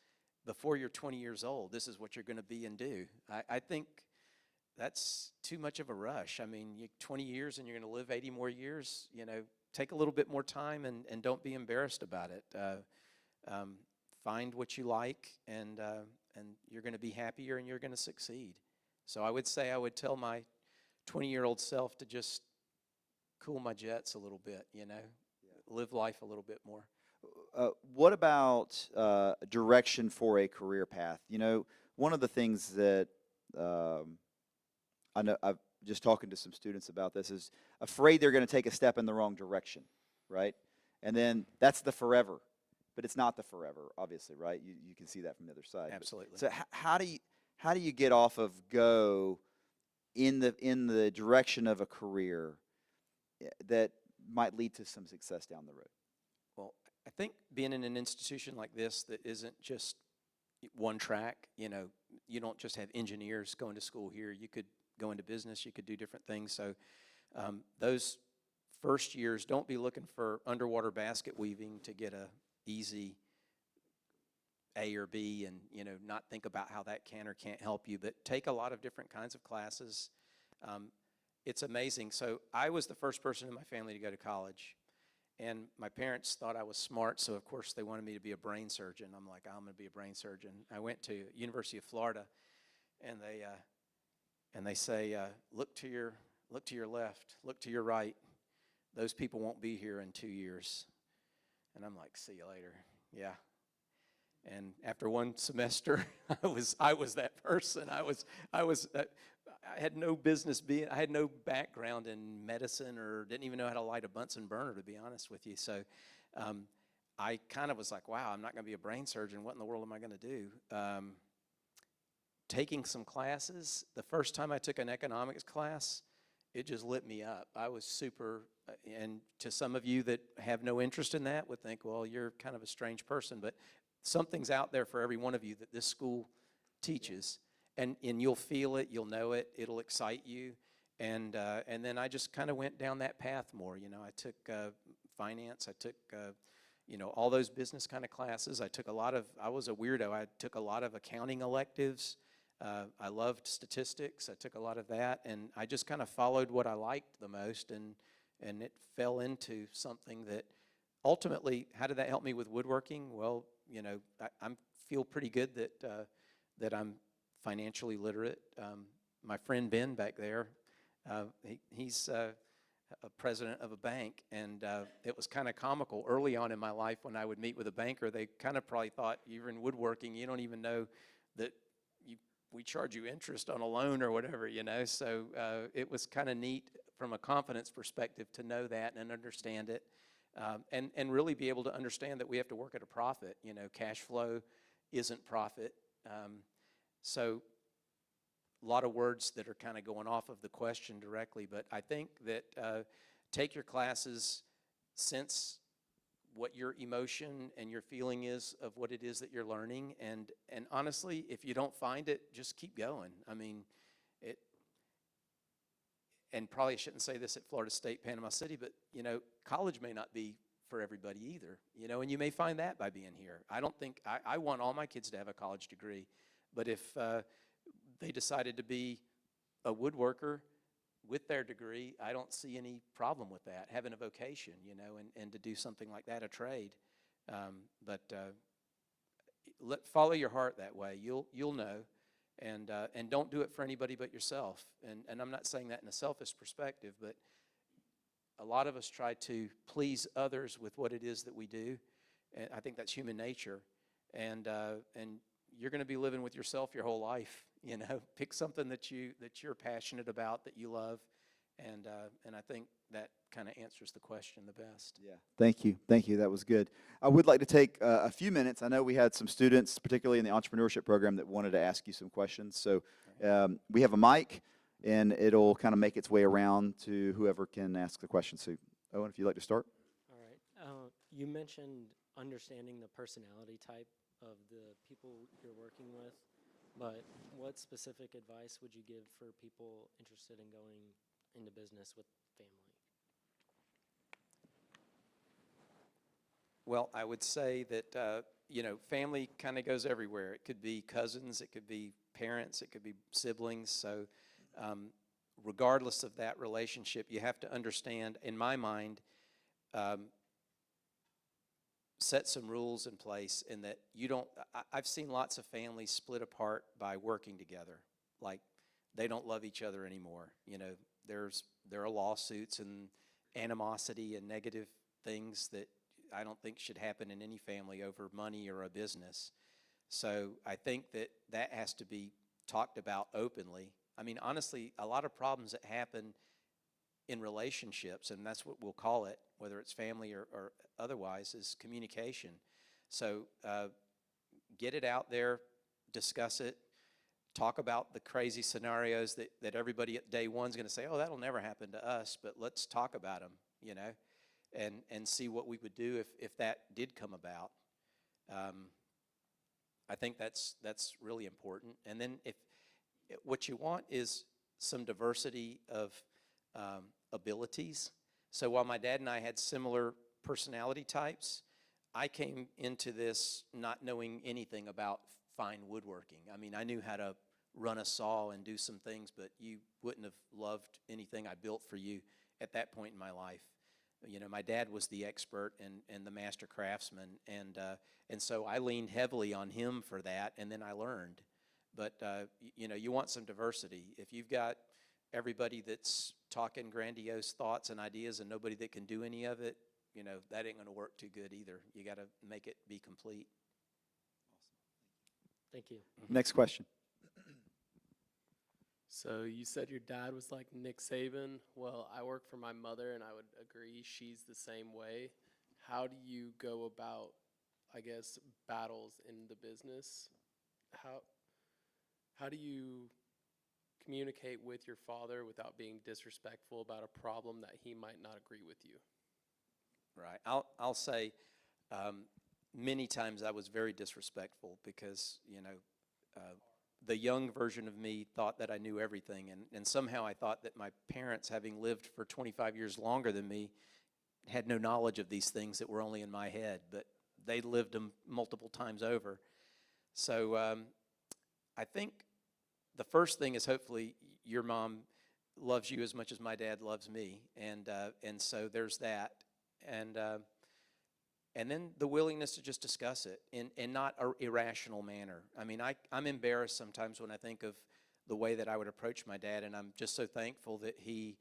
before you're 20 years old. This is what you're going to be and do. I think that's too much of a rush. I mean, 20 years and you're going to live 80 more years. You know, take a little bit more time and don't be embarrassed about it. Find what you like, and you're going to be happier and you're going to succeed. So I would say I would tell my 20-year-old self to just cool my jets a little bit, you know, live life a little bit more. What about direction for a career path? You know, one of the things that I know, I've just talking to some students about this, is afraid they're going to take a step in the wrong direction, right? And then that's the forever. But it's not the forever, obviously, right? You can see that from the other side. Absolutely. But, so how do you get off of go in the direction of a career that might lead to some success down the road? Well, I think being in an institution like this that isn't just one track, you know, you don't just have engineers going to school here. You could go into business. You could do different things. So those first years, don't be looking for underwater basket weaving to get a easy A or B and, you know, not think about how that can or can't help you, but take a lot of different kinds of classes. It's amazing. So I was the first person in my family to go to college, and my parents thought I was smart, so of course they wanted me to be a brain surgeon. I'm like, I'm going to be a brain surgeon. I went to University of Florida, and they say, look to your left, look to your right. Those people won't be here in 2 years. And I'm like, see you later. Yeah. And after one semester, I was that person. I had no business being. I had no background in medicine or didn't even know how to light a Bunsen burner, to be honest with you. So I kind of was like, wow, I'm not going to be a brain surgeon. What in the world am I going to do? Taking some classes, the first time I took an economics class, it just lit me up. I was super, and to some of you that have no interest in that would think, well, you're kind of a strange person, but something's out there for every one of you that this school teaches, and you'll feel it, you'll know it, it'll excite you, and then I just kind of went down that path more. I took finance, I took all those business kind of classes. I was a weirdo. I took a lot of accounting electives. I loved statistics. I took a lot of that, and I just kind of followed what I liked the most, and it fell into something that ultimately, how did that help me with woodworking? Well, I feel pretty good that I'm financially literate. My friend Ben back there, he's a president of a bank, and it was kind of comical early on in my life when I would meet with a banker. They kind of probably thought, you're in woodworking, you don't even know that we charge you interest on a loan or whatever, so it was kind of neat from a confidence perspective to know that and understand it, and really be able to understand that we have to work at a profit. Cash flow isn't profit. So a lot of words that are kind of going off of the question directly, but I think that take your classes, sense what your emotion and your feeling is of what it is that you're learning, and honestly, if you don't find it, just keep going. I mean, and probably shouldn't say this at Florida State, Panama City, but college may not be for everybody either, and you may find that by being here. I don't think, I want all my kids to have a college degree, but if they decided to be a woodworker with their degree, I don't see any problem with that, having a vocation, and to do something like that, a trade. But follow your heart that way. You'll know, and don't do it for anybody but yourself. And I'm not saying that in a selfish perspective, but a lot of us try to please others with what it is that we do, and I think that's human nature. And you're going to be living with yourself your whole life. Pick something that you're passionate about, that you love, and I think that kind of answers the question the best. Yeah, thank you. That was good. I would like to take a few minutes. I know we had some students, particularly in the entrepreneurship program, that wanted to ask you some questions. So we have a mic, and it'll kind of make its way around to whoever can ask the question. So, Owen, if you'd like to start. All right. You mentioned understanding the personality type of the people you're working with, but what specific advice would you give for people interested in going into business with family? Well, I would say that, family kind of goes everywhere. It could be cousins, it could be parents, it could be siblings. So regardless of that relationship, you have to understand, in my mind, set some rules in place, in that I've seen lots of families split apart by working together. Like, they don't love each other anymore. There are lawsuits and animosity and negative things that I don't think should happen in any family over money or a business. So I think that has to be talked about openly. I mean, honestly, a lot of problems that happen in relationships, and that's what we'll call it, whether it's family or otherwise, is communication. So get it out there, discuss it, talk about the crazy scenarios that everybody at day one's going to say, oh, that'll never happen to us, but let's talk about them, and see what we would do if that did come about. I think that's really important. And then if what you want is some diversity of abilities. So while my dad and I had similar personality types, I came into this not knowing anything about fine woodworking. I mean, I knew how to run a saw and do some things, but you wouldn't have loved anything I built for you at that point in my life. My dad was the expert and the master craftsman, and so I leaned heavily on him for that, and then I learned. But you want some diversity. If you've got everybody that's talking grandiose thoughts and ideas and nobody that can do any of it, that ain't going to work too good either. You got to make it be complete. Thank you. Next question. So you said your dad was like Nick Saban. Well, I work for my mother, and I would agree she's the same way. how do you go about, I guess, battles in the business? How do you communicate with your father without being disrespectful about a problem that he might not agree with you? Right. I'll say many times I was very disrespectful because, the young version of me thought that I knew everything. And somehow I thought that my parents, having lived for 25 years longer than me, had no knowledge of these things that were only in my head. But they lived them multiple times over. So I think the first thing is hopefully your mom loves you as much as my dad loves me. And so there's that. And then the willingness to just discuss it in not an irrational manner. I mean, I'm embarrassed sometimes when I think of the way that I would approach my dad, and I'm just so thankful that he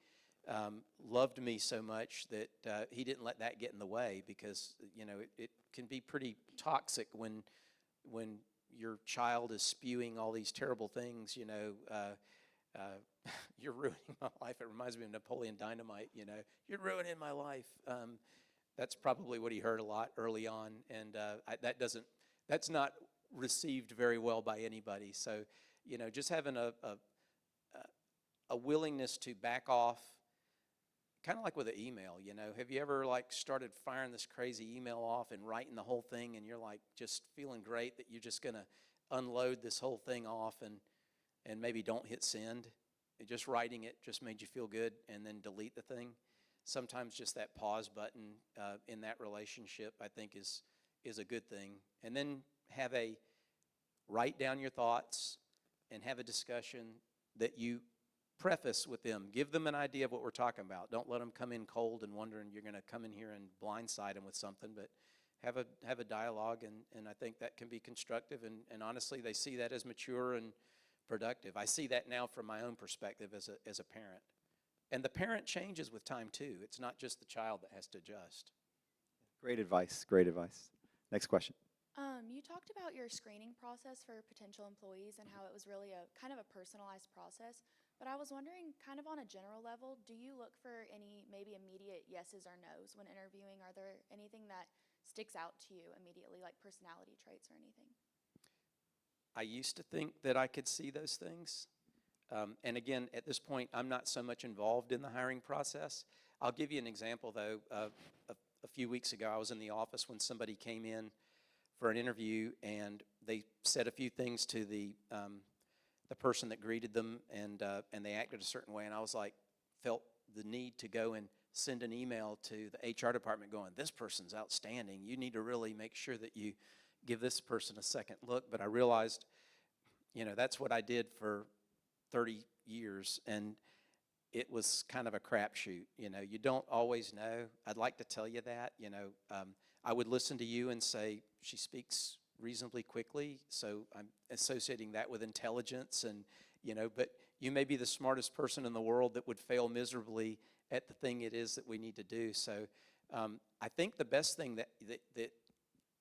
loved me so much that he didn't let that get in the way, because, it can be pretty toxic when your child is spewing all these terrible things, you're ruining my life. It reminds me of Napoleon Dynamite, you're ruining my life. That's probably what he heard a lot early on, and that's not received very well by anybody. So, just having a willingness to back off, kind of like with an email. Have you ever started firing this crazy email off and writing the whole thing, and you're just feeling great that you're just gonna unload this whole thing off and maybe don't hit send? And just writing it just made you feel good, and then delete the thing. Sometimes just that pause button in that relationship, I think, is a good thing. And then write down your thoughts and have a discussion that you preface with them. Give them an idea of what we're talking about. Don't let them come in cold and wondering you're going to come in here and blindside them with something, but have a dialogue, and I think that can be constructive, and honestly, they see that as mature and productive. I see that now from my own perspective as a parent. And the parent changes with time, too. It's not just the child that has to adjust. Great advice. Great advice. Next question. You talked about your screening process for potential employees and how it was really a kind of a personalized process. But I was wondering, kind of on a general level, do you look for any maybe immediate yeses or nos when interviewing? Are there anything that sticks out to you immediately, like personality traits or anything? I used to think that I could see those things. And again, at this point, I'm not so much involved in the hiring process. I'll give you an example, though. A few weeks ago, I was in the office when somebody came in for an interview, and they said a few things to the person that greeted them, and they acted a certain way, and I felt the need to go and send an email to the HR department going, this person's outstanding. You need to really make sure that you give this person a second look. But I realized, that's what I did for 30 years, and it was kind of a crapshoot. You don't always know. I'd like to tell you that. I would listen to you and say, she speaks reasonably quickly, so I'm associating that with intelligence, and but you may be the smartest person in the world that would fail miserably at the thing it is that we need to do. So I think the best thing that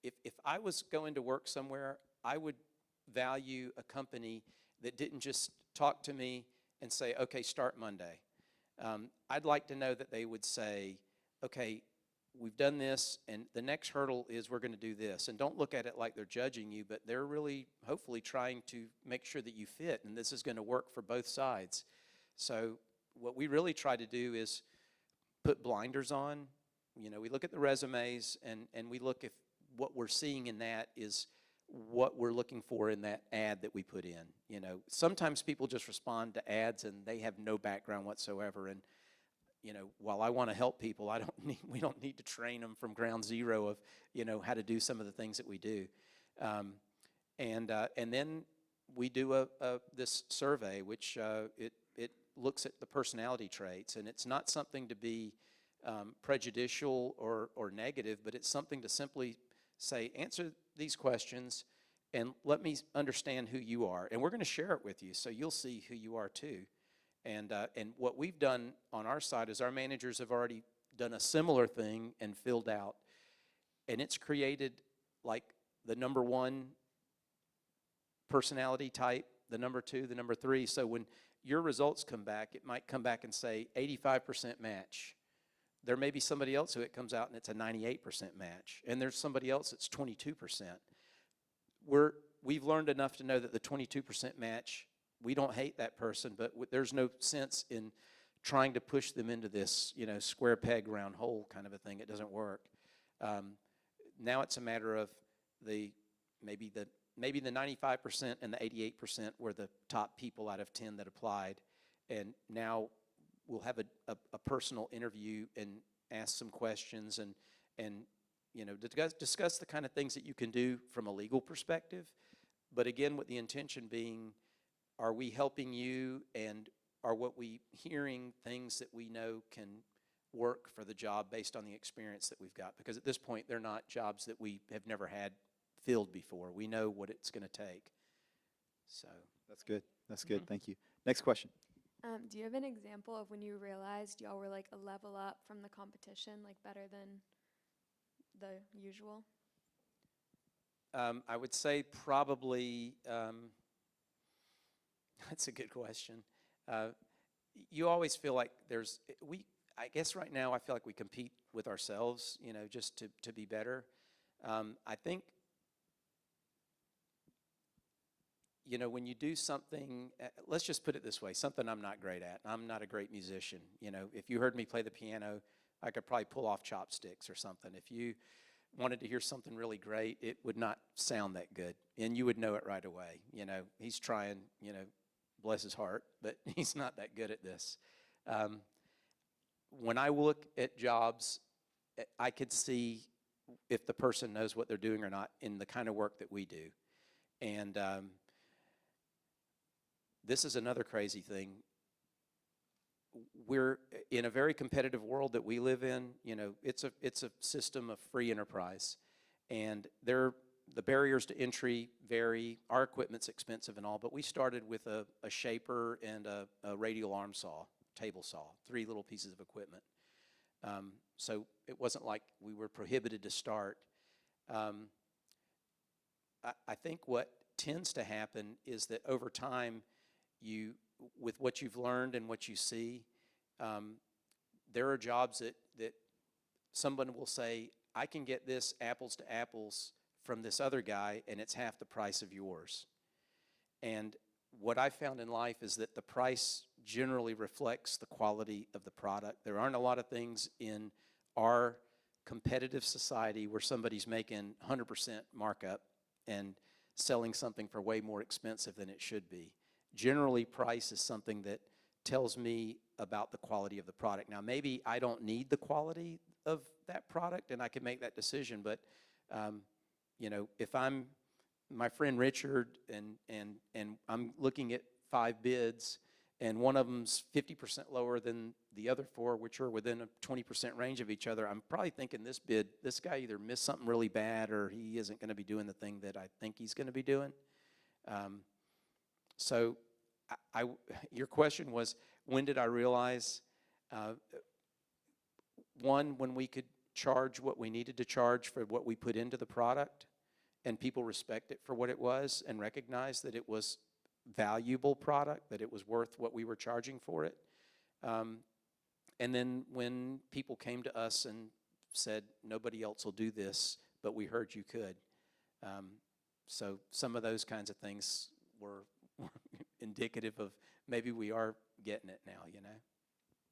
if I was going to work somewhere, I would value a company that didn't just talk to me and say, okay, start Monday. I'd like to know that they would say, okay, we've done this, and the next hurdle is we're going to do this. And don't look at it like they're judging you, but they're really hopefully trying to make sure that you fit, and this is going to work for both sides. So what we really try to do is put blinders on. We look at the resumes, and we look if what we're seeing in that is what we're looking for in that ad that we put in. Sometimes people just respond to ads and they have no background whatsoever. And while I want to help people, we don't need to train them from ground zero of how to do some of the things that we do. And then we do this survey, which it looks at the personality traits, and it's not something to be prejudicial or negative, but it's something to simply say, answer these questions and let me understand who you are. And we're going to share it with you so you'll see who you are too. And what we've done on our side is our managers have already done a similar thing and filled out. And it's created like the number one personality type, the number two, the number three. So when your results come back, it might come back and say 85% match. there may be somebody else who it comes out and it's a 98% match, and there's somebody else that's 22%. We've learned enough to know that the 22% match, we don't hate that person, but there's no sense in trying to push them into this, square peg, round hole kind of a thing. It doesn't work. Now it's a matter of maybe the 95% and the 88% were the top people out of 10 that applied, and now we'll have a personal interview and ask some questions and discuss the kind of things that you can do from a legal perspective. But again, with the intention being, are we helping you, and are what we hearing things that we know can work for the job based on the experience that we've got? Because at this point, they're not jobs that we have never had filled before. We know what it's going to take. So That's good. That's good. Thank you. Next question. Do you have an example of when you realized y'all were like a level up from the competition, like better than the usual? I would say probably, that's a good question. You always feel like I guess right now I feel like we compete with ourselves, just to be better. I think, when you do something, let's just put it this way, something I'm not great at. I'm not a great musician. If you heard me play the piano, I could probably pull off chopsticks or something. If you wanted to hear something really great, it would not sound that good, and you would know it right away. He's trying, bless his heart, but he's not that good at this. When I look at jobs, I could see if the person knows what they're doing or not in the kind of work that we do. And this is another crazy thing. We're in a very competitive world that we live in. It's a system of free enterprise, and the barriers to entry vary. Our equipment's expensive and all, but we started with a shaper and a radial arm saw, table saw, 3 little pieces of equipment. So it wasn't like we were prohibited to start. I think what tends to happen is that over time, with what you've learned and what you see, there are jobs that someone will say, I can get this apples to apples from this other guy, and it's half the price of yours. And what I found in life is that the price generally reflects the quality of the product. There aren't a lot of things in our competitive society where somebody's making 100% markup and selling something for way more expensive than it should be. Generally, price is something that tells me about the quality of the product. Now, maybe I don't need the quality of that product, and I can make that decision, but if I'm my friend Richard and I'm looking at 5 bids, and one of them's 50% lower than the other 4, which are within a 20% range of each other, I'm probably thinking this guy either missed something really bad or he isn't going to be doing the thing that I think he's going to be doing. So your question was, when did I realize? One, when we could charge what we needed to charge for what we put into the product, and people respect it for what it was and recognize that it was valuable product, that it was worth what we were charging for it. And then when people came to us and said, nobody else will do this, but we heard you could. So some of those kinds of things were indicative of maybe we are getting it now,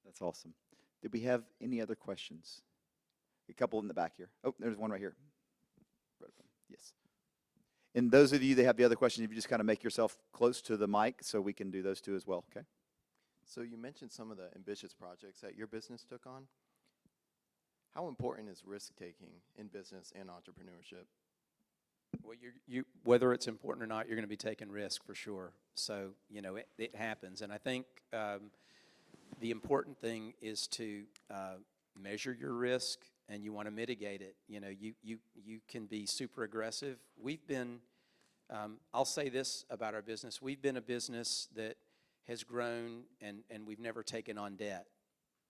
That's awesome. Did we have any other questions? A couple in the back here. Oh, there's one right here. Yes. And those of you that have the other questions, if you just kind of make yourself close to the mic so we can do those two as well, okay? So you mentioned some of the ambitious projects that your business took on. How important is risk-taking in business and entrepreneurship? Well, whether it's important or not, you're going to be taking risk for sure. So, it happens. And I think the important thing is to measure your risk, and you want to mitigate it. You can be super aggressive. We've been, I'll say this about our business, we've been a business that has grown and we've never taken on debt.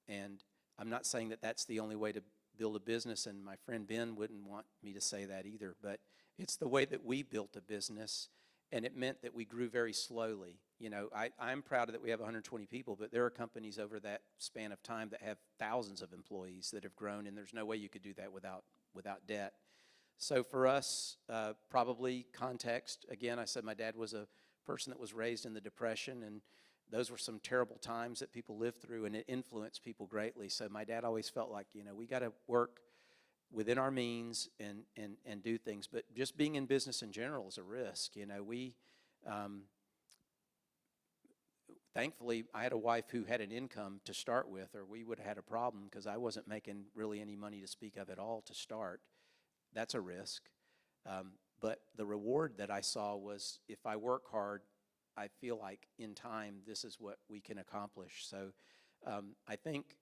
And I'm not saying that that's the only way to build a business, and my friend Ben wouldn't want me to say that either, but it's the way that we built a business, and it meant that we grew very slowly. You know, I'm proud that we have 120 people, but there are companies over that span of time that have thousands of employees that have grown, and there's no way you could do that without debt. So for us, probably context. Again, I said my dad was a person that was raised in the Depression, and those were some terrible times that people lived through, and it influenced people greatly. So my dad always felt like, you know, we got to work within our means and do things. But just being in business in general is a risk. You know, thankfully, I had a wife who had an income to start with, or we would have had a problem because I wasn't making really any money to speak of at all to start. That's a risk. But the reward that I saw was if I work hard, I feel like in time this is what we can accomplish. So I think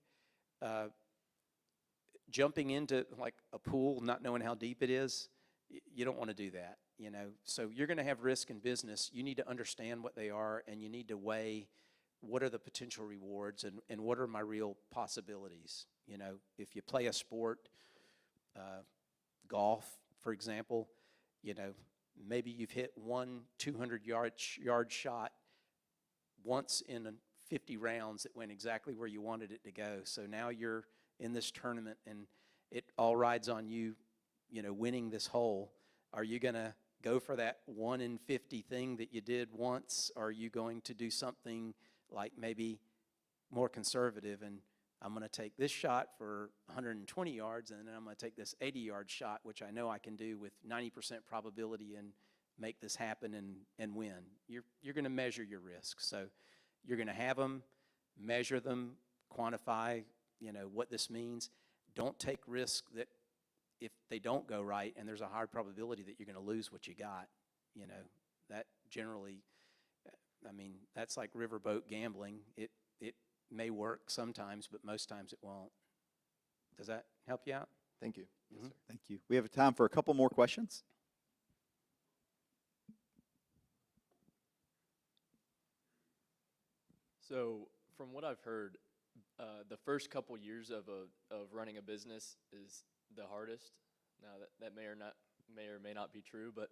jumping into like a pool, not knowing how deep it is, you don't want to do that. You know, so you're going to have risk in business. You need to understand what they are, and you need to weigh what are the potential rewards and what are my real possibilities. You know, if you play a sport, golf, for example, you know, maybe you've hit one 200-yard shot once in 50 rounds that went exactly where you wanted it to go. So now you're in this tournament, and it all rides on you, you know, winning this hole. Are you going to go for that 1 in 50 thing that you did once? Or are you going to do something like maybe more conservative, and I'm going to take this shot for 120 yards, and then I'm going to take this 80-yard shot, which I know I can do with 90% probability and make this happen and win. You're going to measure your risks. So you're going to have them, measure them, quantify, you know, what this means. Don't take risks that if they don't go right, and there's a high probability that you're going to lose what you got. You know, that generally, I mean, that's like riverboat gambling. It may work sometimes, but most times it won't. Does that help you out? Thank you. Yes, Mhm. sir. Thank you. We have time for a couple more questions. So, from what I've heard, the first couple years of running a business is the hardest. Now that may or may not be true, but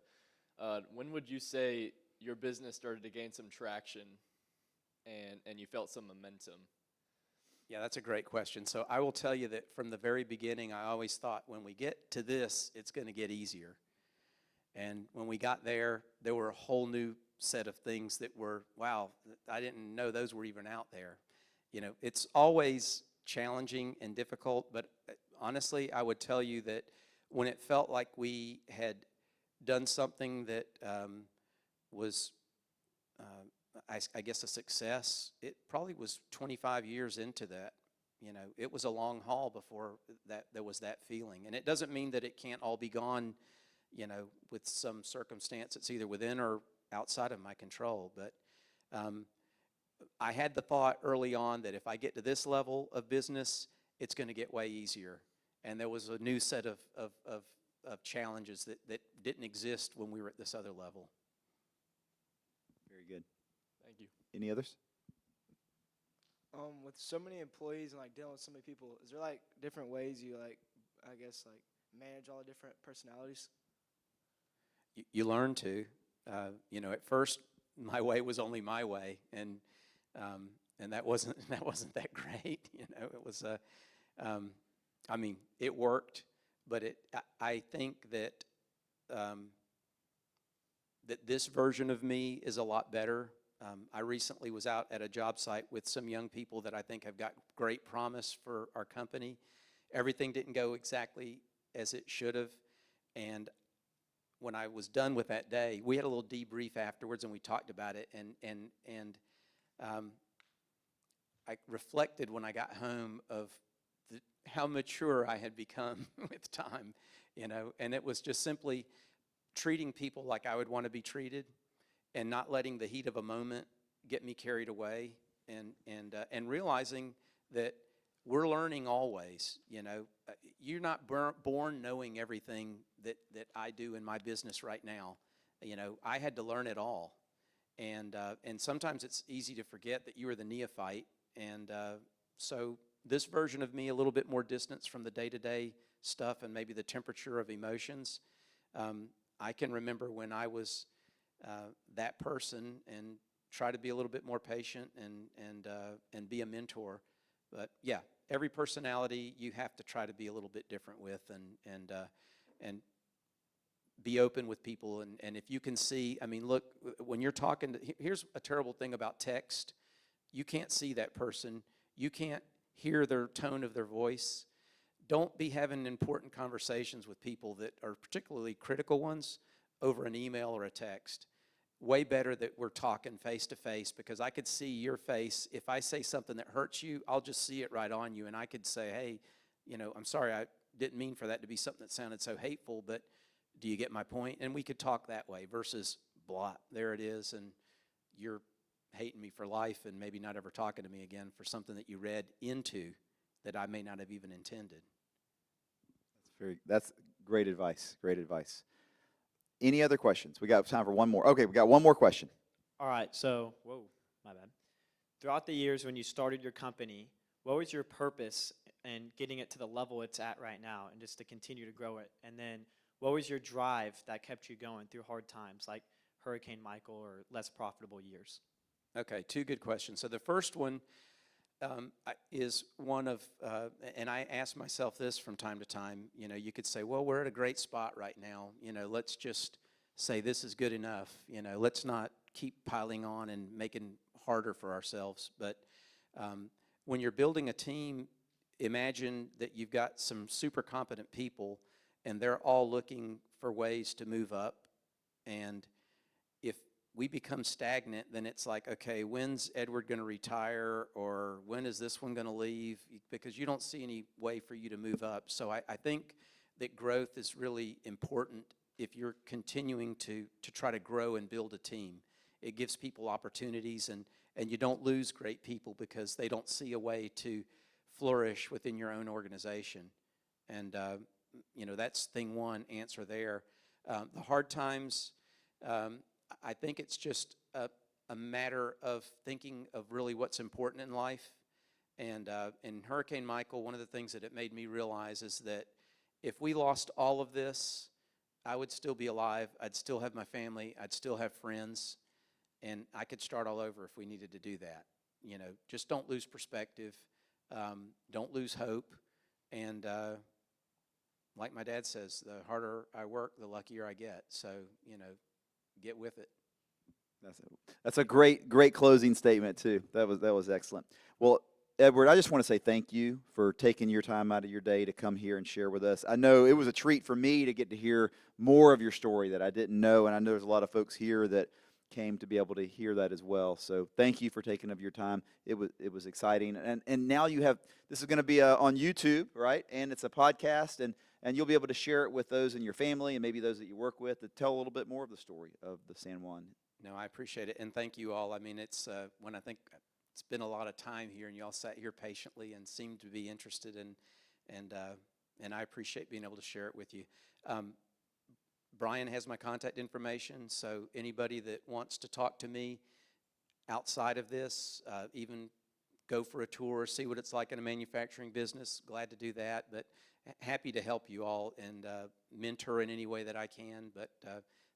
when would you say your business started to gain some traction and you felt some momentum? Yeah, that's a great question. So I will tell you that from the very beginning, I always thought when we get to this, it's going to get easier. And when we got there, there were a whole new set of things that were, wow, I didn't know those were even out there. You know, it's always challenging and difficult, but honestly, I would tell you that when it felt like we had done something that was, I guess, a success, it probably was 25 years into that. You know, it was a long haul before that there was that feeling. And it doesn't mean that it can't all be gone, you know, with some circumstance that's either within or outside of my control. But I had the thought early on that if I get to this level of business, it's going to get way easier. And there was a new set of challenges that didn't exist when we were at this other level. Very good. Thank you. Any others? With so many employees and like dealing with so many people, is there like different ways you like, I guess, like manage all the different personalities? You learn to. You know, at first, my way was only my way, and that wasn't that great. You know, it was I mean, it worked, but I think that that this version of me is a lot better. I recently was out at a job site with some young people that I think have got great promise for our company. Everything didn't go exactly as it should have, and when I was done with that day, we had a little debrief afterwards, and we talked about it, and I reflected when I got home of how mature I had become with time, you know, and it was just simply treating people like I would want to be treated, and not letting the heat of a moment get me carried away, and realizing that we're learning always. You know, you're not born knowing everything that I do in my business right now. You know, I had to learn it all, and sometimes it's easy to forget that you are the neophyte, and so this version of me, a little bit more distance from the day-to-day stuff and maybe the temperature of emotions. I can remember when I was that person and try to be a little bit more patient and be a mentor. But yeah, every personality you have to try to be a little bit different with, and be open with people. And if you can see, I mean, look, when you're talking to, here's a terrible thing about text. You can't see that person. You can't hear their tone of their voice. Don't be having important conversations with people that are particularly critical ones over an email or a text. Way better that we're talking face to face, because I could see your face. If I say something that hurts you, I'll just see it right on you, and I could say, hey, I'm sorry, I didn't mean for that to be something that sounded so hateful, but do you get my point? And we could talk that way versus blah, there it is, and you're hating me for life and maybe not ever talking to me again for something that you read into that I may not have even intended. That's great advice. Great advice. Any other questions? We got time for one more. Okay, we got one more question. All right, so, whoa, my bad. Throughout the years when you started your company, what was your purpose in getting it to the level it's at right now and just to continue to grow it? And then what was your drive that kept you going through hard times like Hurricane Michael or less profitable years? Okay, two good questions. So the first one is one of, and I ask myself this from time to time, you could say, well, we're at a great spot right now. Let's just say this is good enough. Let's not keep piling on and making harder for ourselves. But when you're building a team, imagine that you've got some super competent people and they're all looking for ways to move up. And if we become stagnant, then it's like, okay, when's Edward going to retire, or when is this one going to leave? Because you don't see any way for you to move up. So I think that growth is really important if you're continuing to try to grow and build a team. It gives people opportunities, and you don't lose great people because they don't see a way to flourish within your own organization. And, that's thing one, answer there. The hard times, I think it's just a matter of thinking of really what's important in life. And in Hurricane Michael, one of the things that it made me realize is that if we lost all of this, I would still be alive. I'd still have my family. I'd still have friends. And I could start all over if we needed to do that. Just don't lose perspective. Don't lose hope. And like my dad says, the harder I work, the luckier I get. So, get with it. That's a great closing statement too. That was excellent. Well, Edward, I just want to say thank you for taking your time out of your day to come here and share with us. I know it was a treat for me to get to hear more of your story that I didn't know, and I know there's a lot of folks here that came to be able to hear that as well. So thank you for taking of your time. It was exciting, and now you have, this is going to be on YouTube, right? And it's a podcast, and you'll be able to share it with those in your family and maybe those that you work with to tell a little bit more of the story of the San Juan. No, I appreciate it, and thank you all. I mean, it's when I think it's been a lot of time here, and you all sat here patiently and seemed to be interested, and I appreciate being able to share it with you. Brian has my contact information, so anybody that wants to talk to me outside of this, even go for a tour, see what it's like in a manufacturing business, glad to do that, but happy to help you all and mentor in any way that I can. But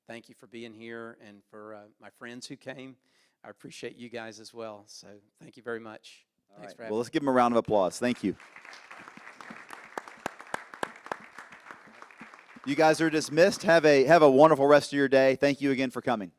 thank you for being here, and for my friends who came. I appreciate you guys as well, so thank you very much. Thanks for having me. Well, let's give them a round of applause. Thank you. You guys are dismissed. Have a wonderful rest of your day. Thank you again for coming.